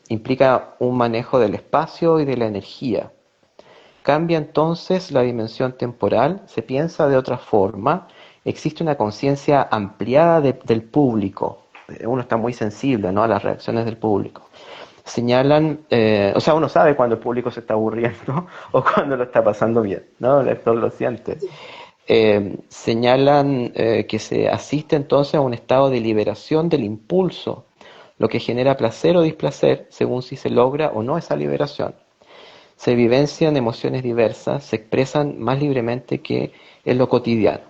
Speaker 2: Implica un manejo del espacio y de la energía. Cambia entonces la dimensión temporal, se piensa de otra forma, existe una conciencia ampliada del público. Uno está muy sensible, ¿no?, a las reacciones del público. Señalan, o sea, uno sabe cuando el público se está aburriendo o cuando lo está pasando bien, ¿no? El actor lo siente. Señalan que se asiste entonces a un estado de liberación del impulso, lo que genera placer o displacer según si se logra o no esa liberación. Se vivencian emociones diversas, se expresan más libremente que en lo cotidiano.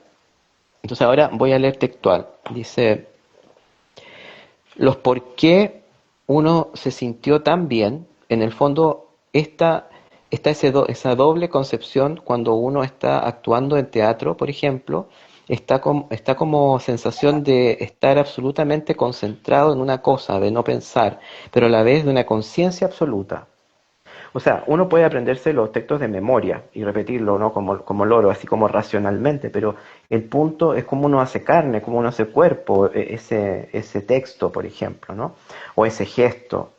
Speaker 2: Entonces ahora voy a leer textual. Dice, los por qué uno se sintió tan bien, en el fondo está esa doble concepción cuando uno está actuando en teatro, por ejemplo, está como sensación de estar absolutamente concentrado en una cosa, de no pensar, pero a la vez de una conciencia absoluta. O sea, uno puede aprenderse los textos de memoria y repetirlo, ¿no? Como loro, así como racionalmente, pero el punto es cómo uno hace carne, cómo uno hace cuerpo, ese texto, por ejemplo, ¿no? O ese gesto,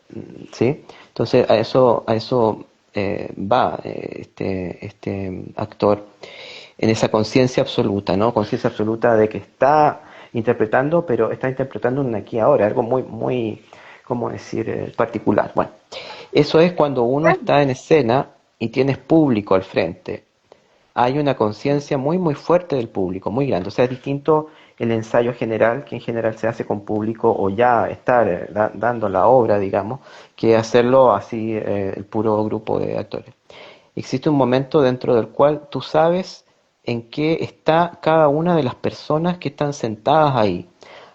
Speaker 2: ¿sí? Entonces, a eso va este actor en esa conciencia absoluta, ¿no? Conciencia absoluta de que está interpretando, pero está interpretando un aquí y ahora, algo muy, muy, ¿cómo decir?, particular. Bueno, eso es cuando uno
Speaker 1: Claro.
Speaker 2: está en escena y tienes público al frente. Hay una conciencia muy, muy fuerte del público, muy grande. O sea, es distinto el ensayo general, que en general se hace con público, o ya estar dando la obra, digamos, que hacerlo así el puro grupo de actores. Existe un momento dentro del cual tú sabes en qué está cada una de las personas que están sentadas ahí.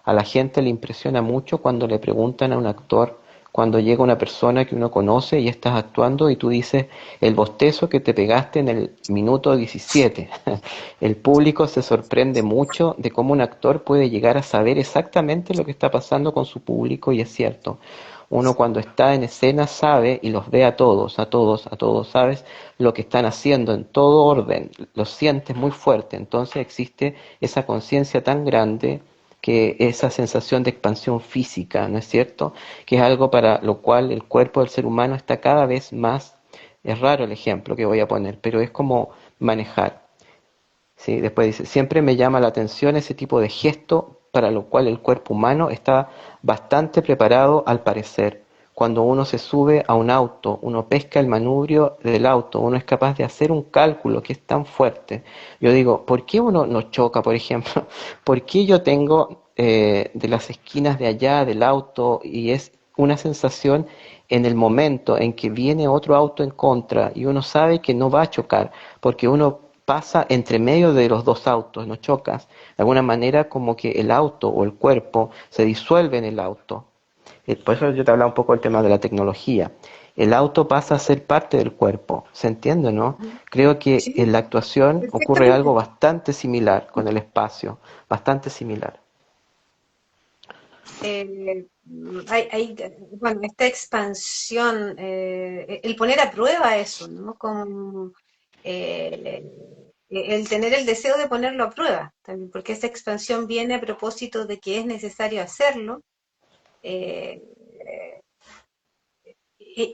Speaker 2: A la gente le impresiona mucho cuando le preguntan a un actor, cuando llega una persona que uno conoce y estás actuando y tú dices el bostezo que te pegaste en el minuto 17. El público se sorprende mucho de cómo un actor puede llegar a saber exactamente lo que está pasando con su público y es cierto. Uno cuando está en escena sabe y los ve a todos, a todos, a todos, sabes lo que están haciendo en todo orden, lo sientes muy fuerte, entonces existe esa conciencia tan grande que esa sensación de expansión física, ¿no es cierto? Que es algo para lo cual el cuerpo del ser humano está cada vez más, es raro el ejemplo que voy a poner, pero es como manejar. ¿Sí? Después dice, siempre me llama la atención ese tipo de gesto para lo cual el cuerpo humano está bastante preparado al parecer. Cuando uno se sube a un auto, uno pesca el manubrio del auto, uno es capaz de hacer un cálculo que es tan fuerte. Yo digo, ¿por qué uno no choca, por ejemplo? ¿Por qué yo tengo de las esquinas de allá del auto y es una sensación en el momento en que viene otro auto en contra y uno sabe que no va a chocar, porque uno pasa entre medio de los dos autos, no chocas, de alguna manera como que el auto o el cuerpo se disuelve en el auto. Por eso yo te hablaba un poco del tema de la tecnología. El auto pasa a ser parte del cuerpo, ¿se entiende, no?
Speaker 1: Ujú.
Speaker 2: Creo que
Speaker 1: Sí,
Speaker 2: en la actuación ocurre algo
Speaker 1: perfectamente.
Speaker 2: bastante similar con el espacio, bastante similar.
Speaker 1: Bueno, esta expansión, el poner a prueba eso, ¿no? Como eh, el tener el deseo de ponerlo a prueba también, porque esa expansión viene a propósito de que es necesario hacerlo. eh,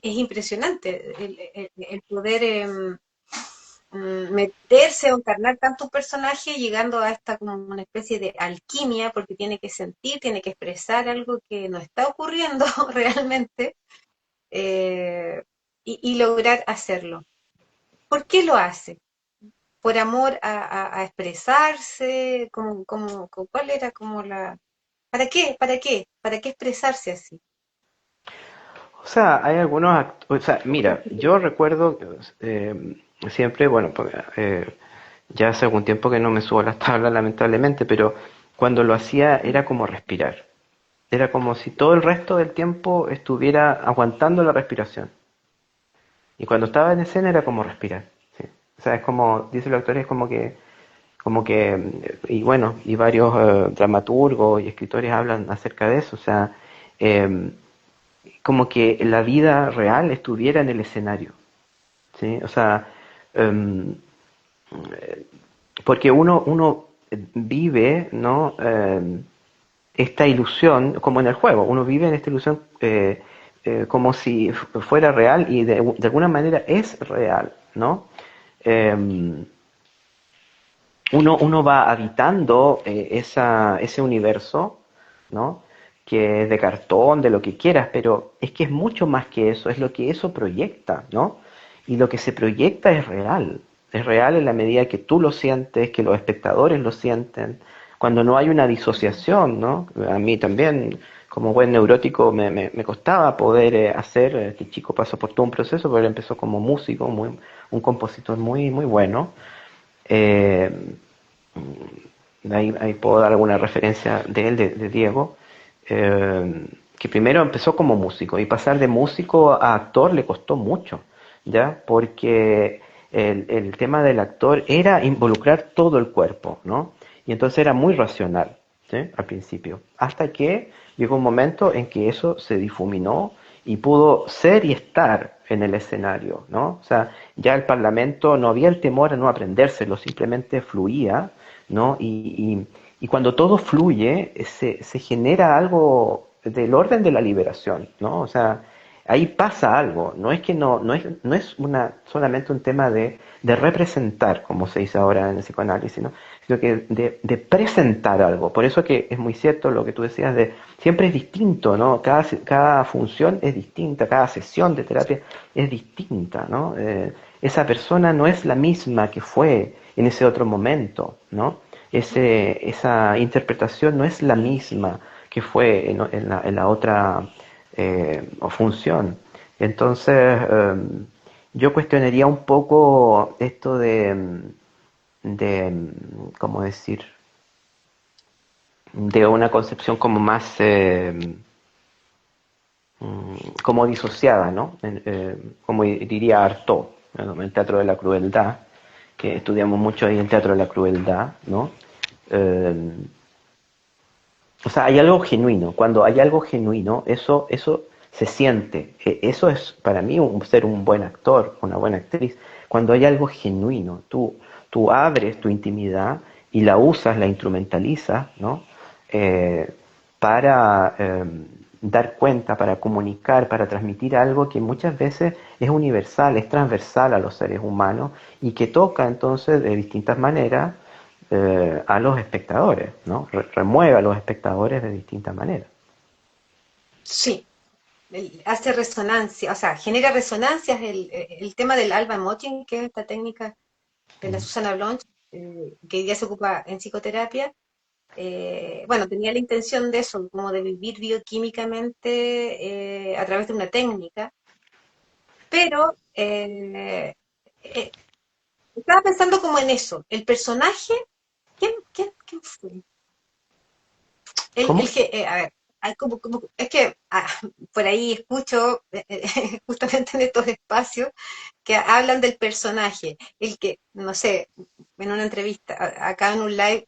Speaker 1: es impresionante el poder meterse o encarnar tanto un personaje llegando a esta como una especie de alquimia, porque tiene que sentir, tiene que expresar algo que no está ocurriendo realmente, eh, y lograr hacerlo. ¿Por qué lo hace? ¿Por amor a expresarse? ¿Cuál era como la... ¿Para qué? ¿Para qué? ¿Para qué expresarse así?
Speaker 2: O sea, hay algunos o sea, mira, yo recuerdo siempre, bueno, pues, ya hace algún tiempo que no me subo a las tablas, lamentablemente, pero cuando lo hacía era como respirar. Era como si todo el resto del tiempo estuviera aguantando la respiración. Y cuando estaba en escena era como respirar. ¿Sí? O sea, es como, dice el actor, es y bueno, y varios dramaturgos y escritores hablan acerca de eso. O sea, eh, como que la vida real estuviera en el escenario. ¿Sí? O sea, um, porque uno vive, ¿no? Esta ilusión, como en el juego, uno vive en esta ilusión como si fuera real y de alguna manera es real, ¿no? Eh, uno va habitando ese universo, ¿no? Que es de cartón, de lo que quieras, pero es que es mucho más que eso, es lo que eso proyecta, ¿no? Y lo que se proyecta es real en la medida que tú lo sientes, que los espectadores lo sienten, cuando no hay una disociación, ¿no? A mí también, como buen neurótico, me costaba poder hacer, este chico pasó por todo un proceso, pero él empezó como músico, un compositor muy, muy bueno, eh, ahí puedo dar alguna referencia de él, de Diego, que primero empezó como músico y pasar de músico a actor le costó mucho, ¿ya? Porque el tema del actor era involucrar todo el cuerpo, ¿no? Y entonces era muy racional, ¿sí? Al principio, hasta que llegó un momento en que eso se difuminó y pudo ser y estar en el escenario, ¿no? O sea, ya el Parlamento no había el temor a no aprendérselo, simplemente fluía, ¿no? Y cuando todo fluye, se genera algo del orden de la liberación, ¿no? O sea, ahí pasa algo, no es que no es solamente un tema de representar, como se dice ahora en el psicoanálisis, ¿no? Sino que de presentar algo. Por eso que es muy cierto lo que tú decías de siempre es distinto, ¿no? Cada función es distinta, cada sesión de terapia es distinta, ¿no? Esa persona no es la misma que fue en ese otro momento, ¿no? Esa interpretación no es la misma que fue en la otra función. Entonces, yo cuestionaría un poco esto de ¿cómo decir? De una concepción como más, como disociada, ¿no? Como diría Artaud, ¿no? El teatro de la crueldad, que estudiamos mucho ahí el teatro de la crueldad, ¿no? Eh, o sea, hay algo genuino. Cuando hay algo genuino, eso se siente. Eso es para mí ser un buen actor, una buena actriz. Cuando hay algo genuino, tú abres tu intimidad y la usas, la instrumentalizas, ¿no? Eh, para dar cuenta, para comunicar, para transmitir algo que muchas veces es universal, es transversal a los seres humanos y que toca entonces de distintas maneras a los espectadores, ¿no? Remueve a los espectadores de distintas maneras.
Speaker 1: Sí, hace resonancia, o sea, genera resonancias el tema del alba emoting, que es esta técnica de la Susana Blanch, que ya se ocupa en psicoterapia. Bueno, tenía la intención de eso, como de vivir bioquímicamente a través de una técnica, pero eh, estaba pensando como en eso, el personaje, ¿quién fue?
Speaker 2: ¿Cómo?
Speaker 1: A ver, es que por ahí escucho justamente en estos espacios que hablan del personaje, el que, no sé, en una entrevista, acá en un live,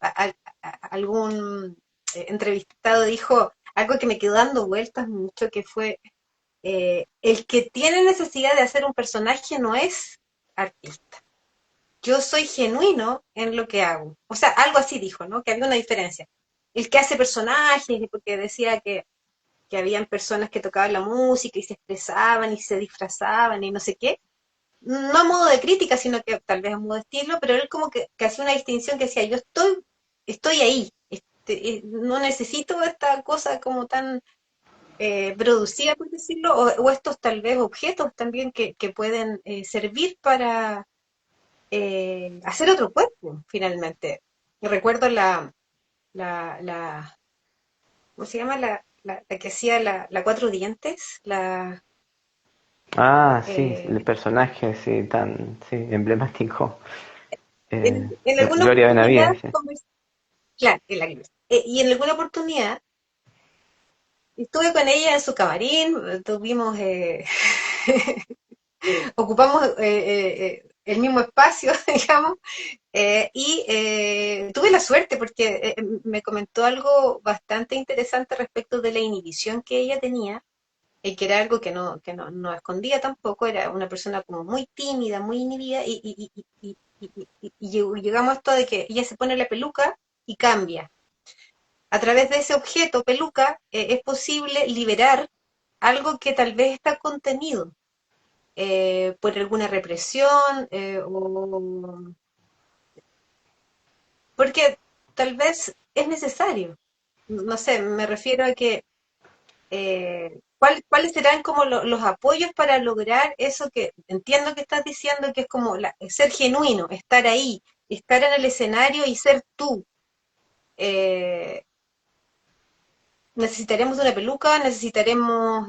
Speaker 1: algún entrevistado dijo algo que me quedó dando vueltas mucho, que fue, el que tiene necesidad de hacer un personaje no es artista. Yo soy genuino en lo que hago. O sea, algo así dijo, ¿no? Que había una diferencia. El que hace personajes, porque decía que habían personas que tocaban la música y se expresaban y se disfrazaban y no sé qué, no a modo de crítica, sino que tal vez a modo de estilo, pero él como que hacía una distinción que decía, yo estoy ahí, no necesito esta cosa como tan producida, por decirlo, o estos tal vez objetos también que pueden servir para hacer otro cuerpo, finalmente. Y recuerdo la ¿cómo se llama? La que hacía la Cuatro Dientes,
Speaker 2: Ah, sí, el
Speaker 1: eh,
Speaker 2: personaje, sí, tan, sí, emblemático.
Speaker 1: en alguna
Speaker 2: Gloria
Speaker 1: oportunidad,
Speaker 2: Benavides, sí.
Speaker 1: claro, en la iglesia. Y en alguna oportunidad estuve con ella en su camarín, tuvimos, ocupamos el mismo espacio, digamos, y tuve la suerte porque me comentó algo bastante interesante respecto de la inhibición que ella tenía, que era algo no escondía tampoco, era una persona como muy tímida, muy inhibida, y llegamos a esto de que ella se pone la peluca y cambia. A través de ese objeto, peluca, es posible liberar algo que tal vez está contenido por alguna represión o porque tal vez es necesario. No sé, me refiero a que ¿cuáles serán como los apoyos para lograr eso que entiendo que estás diciendo que es como ser genuino, estar ahí, estar en el escenario y ser tú? Eh, necesitaremos de una peluca, necesitaremos,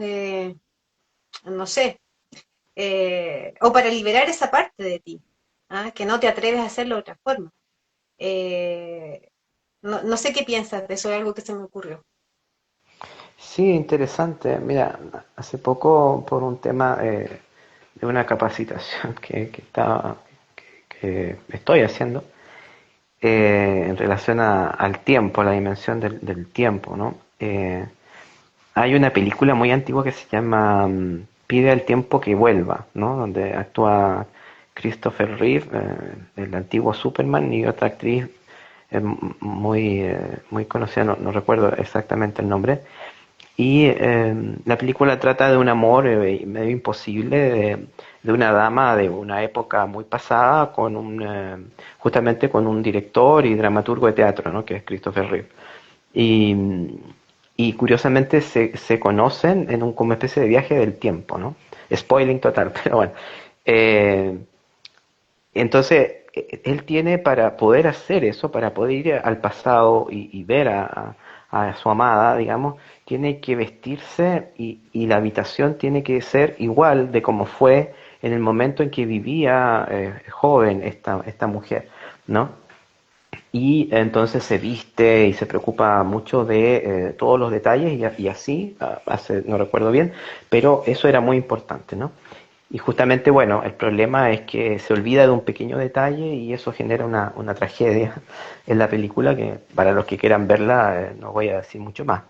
Speaker 1: no sé, o para liberar esa parte de ti, ¿ah? Que no te atreves a hacerlo de otra forma. No sé qué piensas de eso, es algo que se me ocurrió.
Speaker 2: Sí, interesante. Mira, hace poco por un tema de una capacitación que estoy haciendo en relación al tiempo, a la dimensión del tiempo, ¿no? Hay una película muy antigua que se llama Pide al tiempo que vuelva, ¿no? Donde actúa Christopher Reeve, el antiguo Superman, y otra actriz muy conocida, no recuerdo exactamente el nombre. Y la película trata de un amor medio imposible de una dama de una época muy pasada con justamente con un director y dramaturgo de teatro, ¿no? Que es Christopher Reeve. Y, y curiosamente se conocen en un como especie de viaje del tiempo, ¿no? Spoiling total, pero bueno. Eh, entonces, él tiene para poder hacer eso, para poder ir al pasado y ver a su amada, digamos, tiene que vestirse y la habitación tiene que ser igual de como fue en el momento en que vivía joven esta mujer, ¿no? Y entonces se viste y se preocupa mucho de todos los detalles y así, hace, no recuerdo bien, pero eso era muy importante, ¿no? Y justamente, bueno, el problema es que se olvida de un pequeño detalle y eso genera una tragedia en la película que para los que quieran verla no voy a decir mucho más.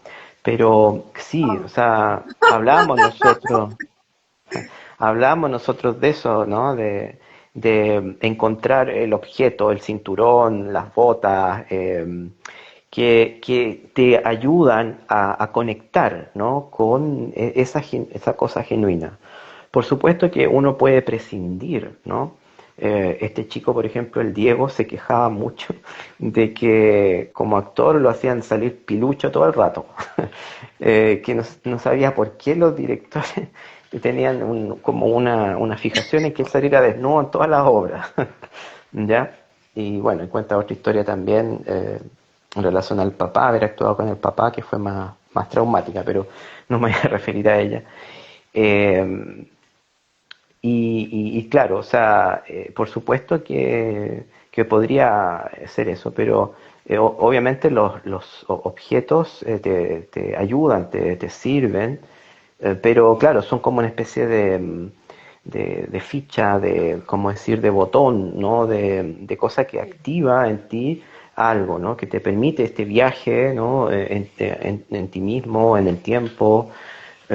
Speaker 2: Pero sí, o
Speaker 1: Vamos.
Speaker 2: sea, hablamos nosotros de eso, ¿no? De encontrar el objeto, el cinturón, las botas, que te ayudan a conectar, ¿no? Con esa cosa genuina. Por supuesto que uno puede prescindir, ¿no? Este chico, por ejemplo, el Diego, se quejaba mucho de que como actor lo hacían salir pilucho todo el rato, que no sabía por qué los directores tenían como una fijación en que él saliera desnudo en todas las obras, ¿ya? Y bueno, y cuenta otra historia también en relación al papá, haber actuado con el papá, que fue más traumática, pero no me voy a referir a ella. Eh, y claro, o sea, por supuesto que podría ser eso, pero obviamente los objetos te ayudan, te sirven, pero claro, son como una especie de ficha, de, como decir, de botón, ¿no? De cosa que
Speaker 1: Sí.
Speaker 2: activa en ti algo, ¿no? Que te permite este viaje, ¿no? En ti mismo, en el tiempo,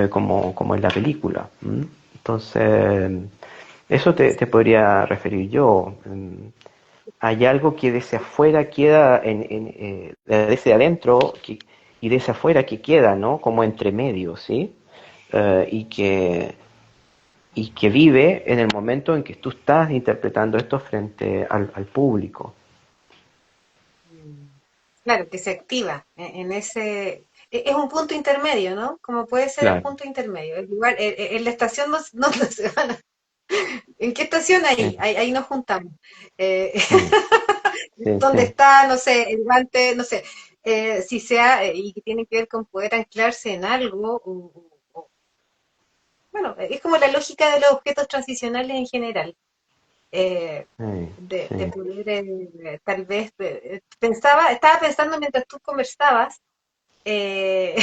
Speaker 2: como en la película. ¿M? Entonces, eso te podría referir yo. Hay algo que desde afuera queda, desde adentro y desde afuera que queda, ¿no? Como entre medio, ¿sí? Y que vive en el momento en que tú estás interpretando esto frente al público.
Speaker 1: Mm. Claro, que se activa en ese... Es un punto intermedio, ¿no? Como puede ser el
Speaker 2: Claro.
Speaker 1: punto intermedio. El lugar, en la estación donde se van ¿En qué estación ahí?
Speaker 2: Sí,
Speaker 1: Ahí nos juntamos. Eh,
Speaker 2: mm, sí,
Speaker 1: ¿Dónde
Speaker 2: sí.
Speaker 1: está, no sé, el guante, no sé, si sea, y que tiene que ver con poder anclarse en algo, bueno, es como la lógica de los objetos transicionales en general, eh,
Speaker 2: Sí,
Speaker 1: de
Speaker 2: sí.
Speaker 1: poder, tal vez, estaba pensando mientras tú conversabas, eh,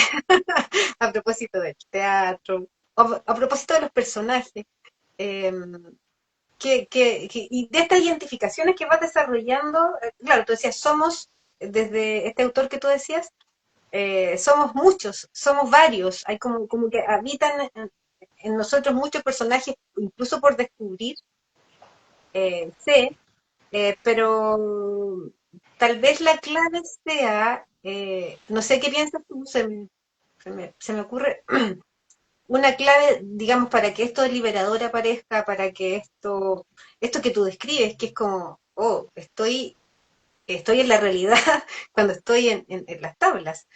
Speaker 1: a propósito del teatro, a propósito de los personajes, eh, y de estas identificaciones que vas desarrollando, claro, tú decías, somos, desde este autor que tú decías, somos muchos, somos varios, hay como que habitan en nosotros muchos personajes, incluso por descubrir, sé, pero tal vez la clave sea, no sé qué piensas tú, se me ocurre una clave, digamos, para que esto liberador aparezca, para que esto que tú describes, que es como, oh, estoy en la realidad cuando estoy en las tablas,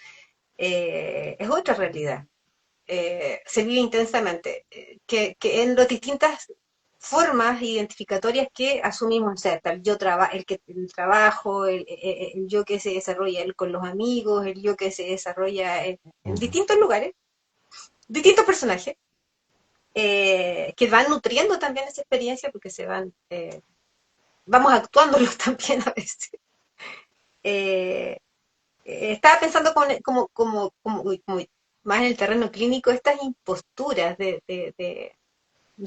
Speaker 1: es otra realidad. Se vive intensamente, que en las distintas formas identificatorias que asumimos, o sea, tal yo el trabajo, el yo que se desarrolla con los amigos, el yo que se desarrolla en
Speaker 2: Mm.
Speaker 1: distintos lugares, distintos personajes que van nutriendo también esa experiencia porque vamos actuándolos también a veces. Eh, Estaba pensando como más en el terreno clínico, estas imposturas de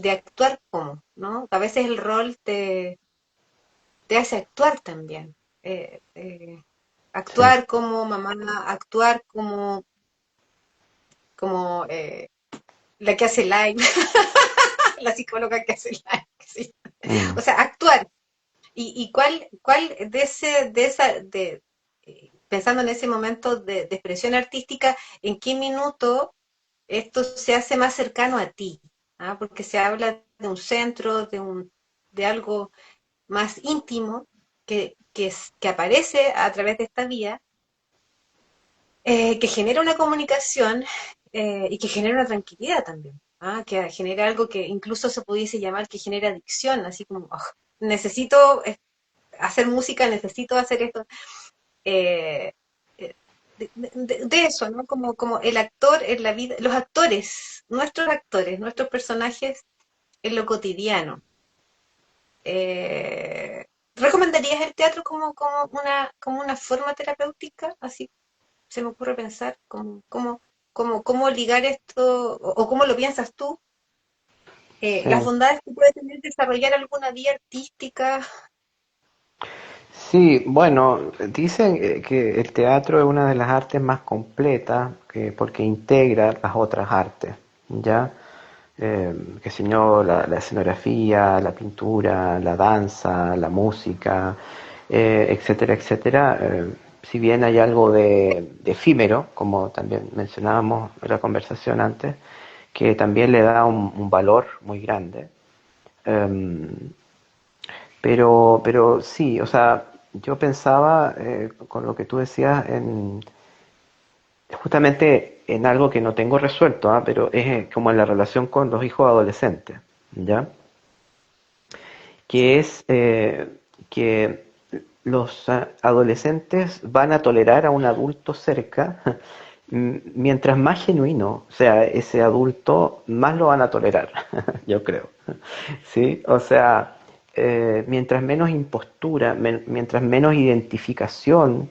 Speaker 1: actuar como, ¿no? A veces el rol te hace actuar también.
Speaker 2: Sí,
Speaker 1: Actuar como mamá, actuar como la que hace live, la psicóloga que hace live, sí. O
Speaker 2: Mm.
Speaker 1: sea, actuar. ¿Y cuál pensando en ese momento de expresión artística, en qué minuto esto se hace más cercano a ti? ¿Ah? Porque se habla de un centro, de algo más íntimo que aparece a través de esta vía, que genera una comunicación y que genera una tranquilidad también. ¿Ah? Que genera algo que incluso se pudiese llamar que genera adicción, así como, "Oh, necesito hacer música, necesito hacer esto". Eh, eh, de eso, ¿no? Como el actor en la vida, los actores, nuestros personajes en lo cotidiano. ¿Recomendarías el teatro como una forma terapéutica? Así se me ocurre pensar, cómo ligar esto, o cómo lo piensas tú, las
Speaker 2: Sí.
Speaker 1: bondades que puede tener desarrollar alguna vía artística.
Speaker 2: Sí, bueno, dicen que el teatro es una de las artes más completas porque integra las otras artes, ¿ya? Qué sé yo, la escenografía, la pintura, la danza, la música, etcétera, etcétera. Si bien hay algo de efímero, como también mencionábamos en la conversación antes, que también le da un valor muy grande. Em, pero sí, o sea, yo pensaba con lo que tú decías justamente en algo que no tengo resuelto, ¿ah? Pero es como en la relación con los hijos adolescentes, ¿ya? Que es que los adolescentes van a tolerar a un adulto cerca, mientras más genuino sea ese adulto, más lo van a tolerar, yo creo. ¿Sí? O sea, mientras menos impostura, mientras menos identificación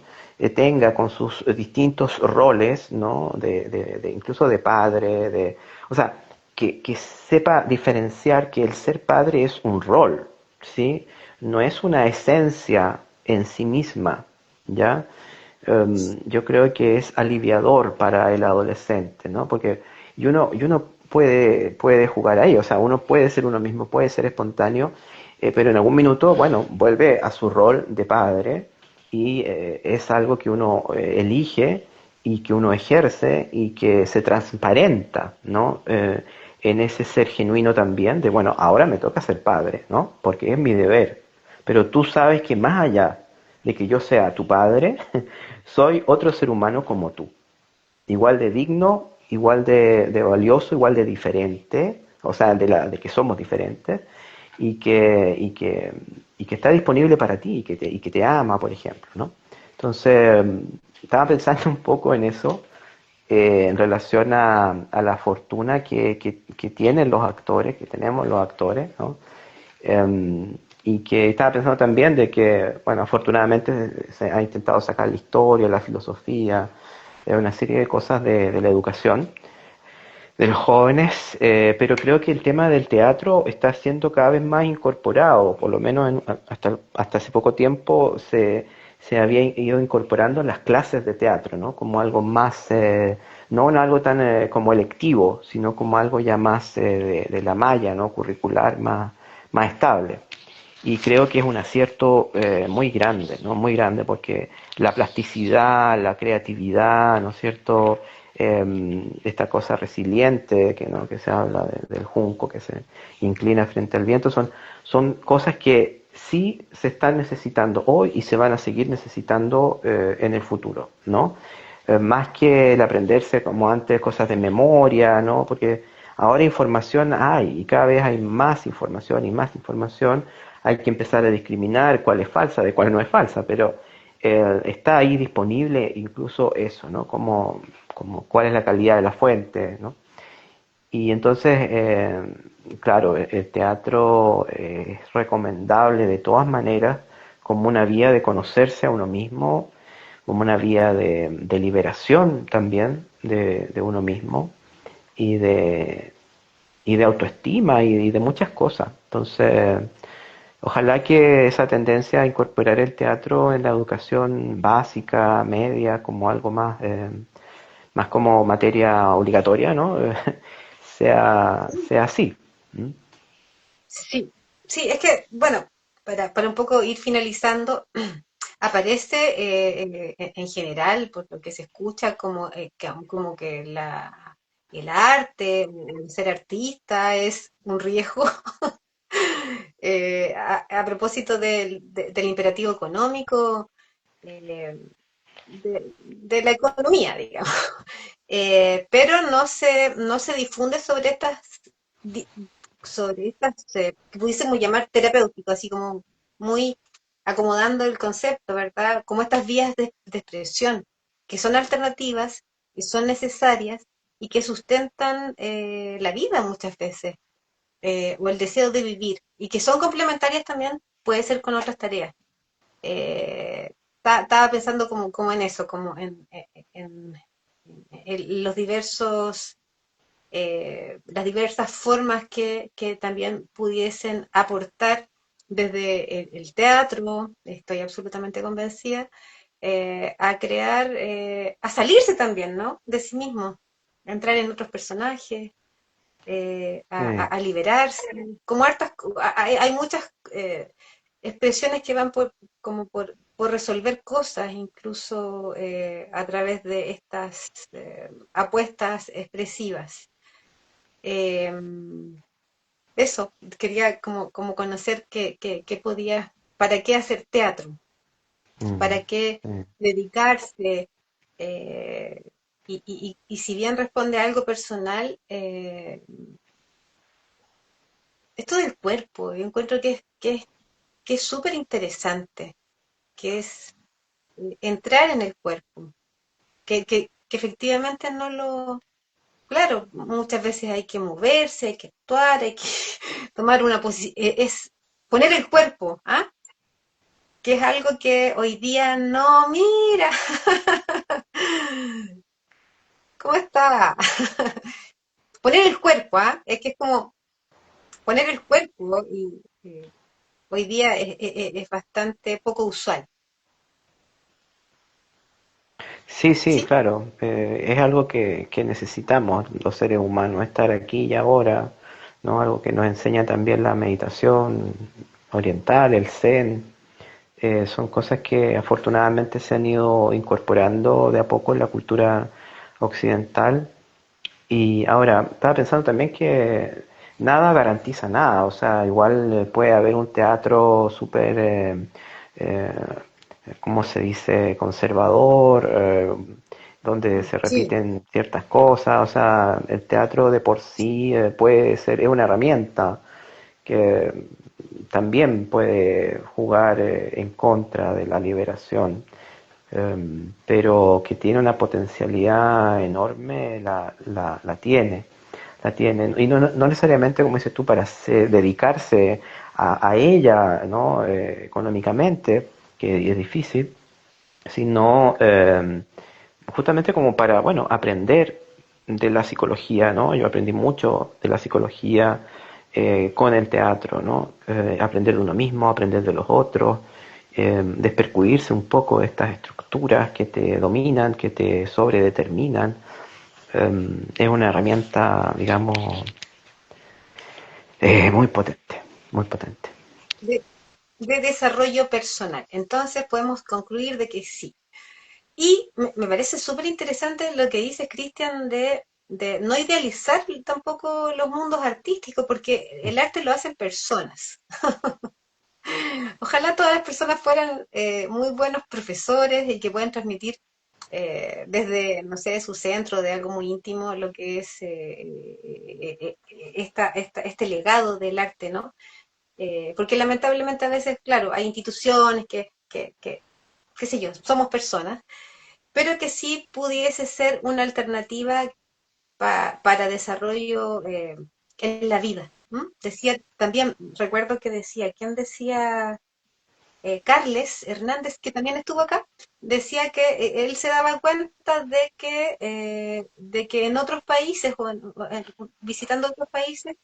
Speaker 2: tenga con sus distintos roles, ¿no? Incluso de padre, o sea, que sepa diferenciar que el ser padre es un rol, ¿sí? No es una esencia en sí misma, ¿ya? Yo creo que es aliviador para el adolescente, ¿no? Porque y uno puede jugar ahí, o sea, uno puede ser uno mismo, puede ser espontáneo, pero en algún minuto, bueno, vuelve a su rol de padre y es algo que uno elige y que uno ejerce y que se transparenta, ¿no? En ese ser genuino también de, bueno, ahora me toca ser padre, ¿no? Porque es mi deber. Pero tú sabes que más allá de que yo sea tu padre, soy otro ser humano como tú, igual de digno, igual de valioso, igual de diferente, o sea, de que somos diferentes, y que está disponible para ti y que te ama, por ejemplo, ¿no? Entonces, estaba pensando un poco en eso, en relación a la fortuna que tienen los actores, que tenemos los actores, ¿no? Y que estaba pensando también de que, bueno, afortunadamente se ha intentado sacar la historia, la filosofía, una serie de cosas de la educación de los jóvenes, pero creo que el tema del teatro está siendo cada vez más incorporado, por lo menos hasta hace poco tiempo se había ido incorporando en las clases de teatro, ¿no? Como algo más, no en algo tan como electivo, sino como algo ya más de la malla, ¿no? Curricular, más estable. Y creo que es un acierto muy grande, ¿no? Muy grande porque la plasticidad, la creatividad, ¿no es cierto? Esta cosa resiliente que, ¿no? que se habla del junco que se inclina frente al viento, son cosas que sí se están necesitando hoy y se van a seguir necesitando en el futuro, ¿no? Más que el aprenderse como antes cosas de memoria, ¿no? Porque ahora información hay y cada vez hay más información y más información. Hay que empezar a discriminar cuál es falsa de cuál no es falsa, pero está ahí disponible incluso eso, ¿no? Como cuál es la calidad de la fuente, ¿no? Y entonces, claro, el teatro es recomendable de todas maneras como una vía de conocerse a uno mismo, como una vía de liberación también de uno mismo y de autoestima y de muchas cosas. Entonces, ojalá que esa tendencia a incorporar el teatro en la educación básica, media, como algo más más como materia obligatoria, ¿no? Sea así. ¿Mm?
Speaker 1: Sí, sí, es que, bueno, para un poco ir finalizando, aparece en general, por lo que se escucha, como que el arte, el ser artista es un riesgo a propósito del imperativo económico, eh, de la economía, digamos. Pero no se difunde di- sobre estas que pudiésemos llamar terapéuticos, así como muy acomodando el concepto, ¿verdad? Como estas vías de expresión, que son alternativas y son necesarias y que sustentan la vida muchas veces, o el deseo de vivir, y que son complementarias también, puede ser con otras tareas. Estaba pensando como en eso, como en los las diversas formas que también pudiesen aportar desde el teatro, estoy absolutamente convencida, a crear, a salirse también, ¿no? De sí mismo, a entrar en otros personajes,
Speaker 2: Sí,
Speaker 1: a liberarse, como hay muchas expresiones que van por resolver cosas, incluso a través de estas apuestas expresivas. Eh, Eso, quería como conocer qué podía, para qué hacer teatro,
Speaker 2: mm,
Speaker 1: para qué
Speaker 2: sí.
Speaker 1: dedicarse, eh, y si bien responde a algo personal, esto del cuerpo, yo encuentro que es súper interesante, que es entrar en el cuerpo, que efectivamente no lo... Claro, muchas veces hay que moverse, hay que actuar, hay que tomar una posición, es poner el cuerpo, ¿ah? Que es algo que hoy día no, mira, ¿cómo está? Poner el cuerpo, ¿ah? Es que es como poner el cuerpo y hoy día es bastante poco usual,
Speaker 2: Sí, sí,
Speaker 1: ¿sí?
Speaker 2: claro. Es algo que necesitamos los seres humanos, estar aquí y ahora, ¿no? Algo que nos enseña también la meditación oriental, el Zen. Son cosas que afortunadamente se han ido incorporando de a poco en la cultura occidental. Y ahora, estaba pensando también que nada garantiza nada, o sea, igual puede haber un teatro súper, eh, ¿cómo se dice?, conservador, donde se
Speaker 1: Sí,
Speaker 2: repiten ciertas cosas, o sea, el teatro de por sí puede ser, es una herramienta que también puede jugar en contra de la liberación, pero que tiene una potencialidad enorme, la tiene. La tiene. Y no necesariamente, como dices tú, para dedicarse a ella, ¿no? Económicamente, que es difícil, sino justamente como para, bueno, aprender de la psicología, ¿no? Yo aprendí mucho de la psicología con el teatro, ¿no? Aprender de uno mismo, aprender de los otros, despercudirse un poco de estas estructuras que te dominan, que te sobredeterminan. Es una herramienta, digamos, muy potente, muy potente.
Speaker 1: de, de desarrollo personal. Entonces podemos concluir de que sí. Y me parece súper interesante lo que dice Cristian de no idealizar tampoco los mundos artísticos, porque el arte lo hacen personas. Ojalá todas las personas fueran muy buenos profesores y que puedan transmitir desde, no sé, su centro, de algo muy íntimo, lo que es este legado del arte, ¿no? Porque lamentablemente a veces, claro, hay instituciones qué sé yo, somos personas, pero que sí pudiese ser una alternativa para desarrollo en la vida. ¿M? Decía también, recuerdo que decía, ¿quién decía? Carles Hernández, que también estuvo acá, decía que él se daba cuenta de que en otros países, visitando otros países,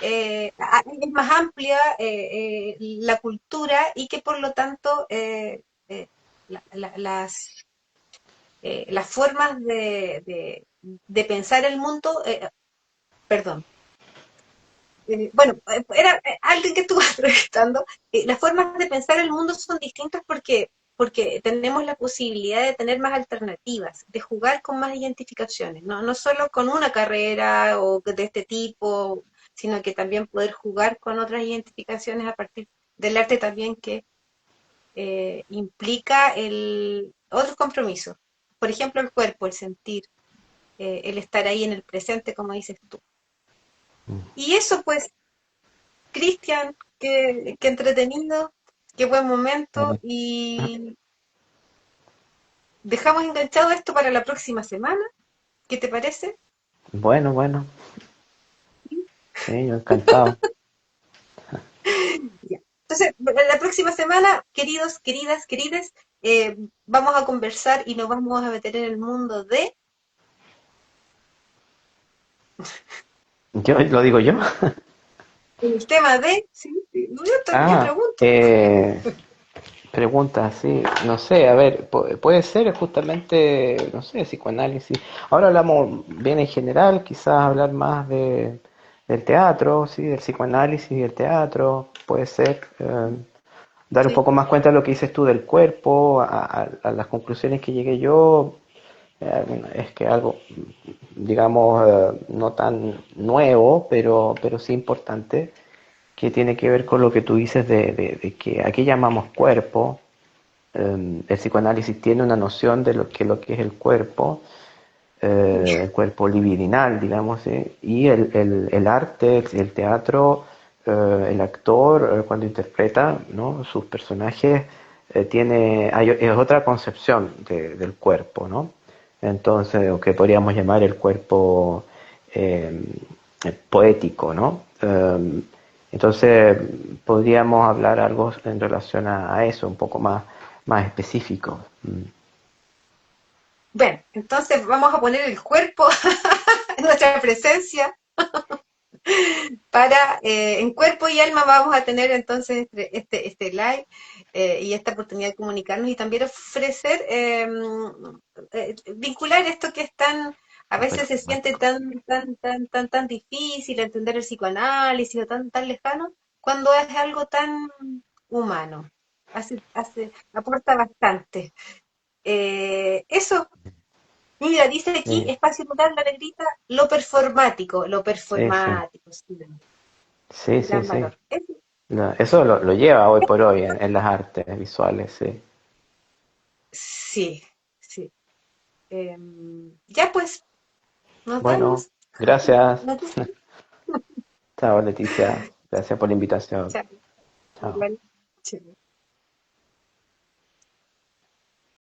Speaker 1: es más amplia la cultura y que por lo tanto las las formas de pensar el mundo, perdón, bueno, era alguien que estuvo entrevistando, las formas de pensar el mundo son distintas porque tenemos la posibilidad de tener más alternativas, de jugar con más identificaciones, no solo con una carrera o de este tipo, sino que también poder jugar con otras identificaciones a partir del arte también que implica otros compromisos. Por ejemplo, el cuerpo, el sentir, el estar ahí en el presente, como dices tú. Y eso pues Cristian, qué entretenido, qué buen momento y dejamos enganchado esto para la próxima semana. ¿Qué te parece?
Speaker 2: Bueno, bueno, sí, yo encantado.
Speaker 1: Ya. Entonces, la próxima semana, queridos, queridas, querides, vamos a conversar y nos vamos a meter en el mundo de
Speaker 2: Yo lo digo yo.
Speaker 1: el tema de, sí, sí, yo
Speaker 2: Ah,
Speaker 1: pregunto.
Speaker 2: pregunta, sí, no sé, a ver, puede ser justamente, no sé, psicoanálisis. Ahora hablamos bien en general, quizás hablar más del teatro, sí, del psicoanálisis y del teatro, puede ser. Dar un
Speaker 1: Sí,
Speaker 2: poco más cuenta de lo que dices tú del cuerpo, a las conclusiones que llegué yo, es que algo, digamos, no tan nuevo, pero sí importante, que tiene que ver con lo que tú dices de que aquí llamamos cuerpo. El psicoanálisis tiene una noción de lo que es el cuerpo libidinal, digamos, ¿sí? Y el arte, el teatro, el actor, cuando interpreta, ¿no? Sus personajes, es otra concepción del cuerpo, ¿no? Entonces, o que podríamos llamar el cuerpo eh, poético, ¿no? Entonces, podríamos hablar algo en relación a eso, un poco más específico.
Speaker 1: bueno, entonces vamos a poner el cuerpo en nuestra presencia para en cuerpo y alma vamos a tener entonces este live y esta oportunidad de comunicarnos y también ofrecer, vincular esto que es tan, a veces se siente tan difícil entender el psicoanálisis o tan lejano, cuando es algo tan humano. Aporta bastante. Eso, mira, dice aquí,
Speaker 2: Sí,
Speaker 1: espacio total, la negrita, lo
Speaker 2: sí, sí.
Speaker 1: performático, sí,
Speaker 2: Sí, sí,
Speaker 1: gran
Speaker 2: sí.
Speaker 1: valor.
Speaker 2: Eso lo lleva hoy por hoy en las artes visuales, sí.
Speaker 1: Sí, sí. Ya pues, nos
Speaker 2: Bueno,
Speaker 1: vemos.
Speaker 2: gracias.
Speaker 1: Nos vemos.
Speaker 2: Chao, Leticia. Gracias por la invitación.
Speaker 1: Chao.
Speaker 2: Chao.
Speaker 1: Igual. Chao.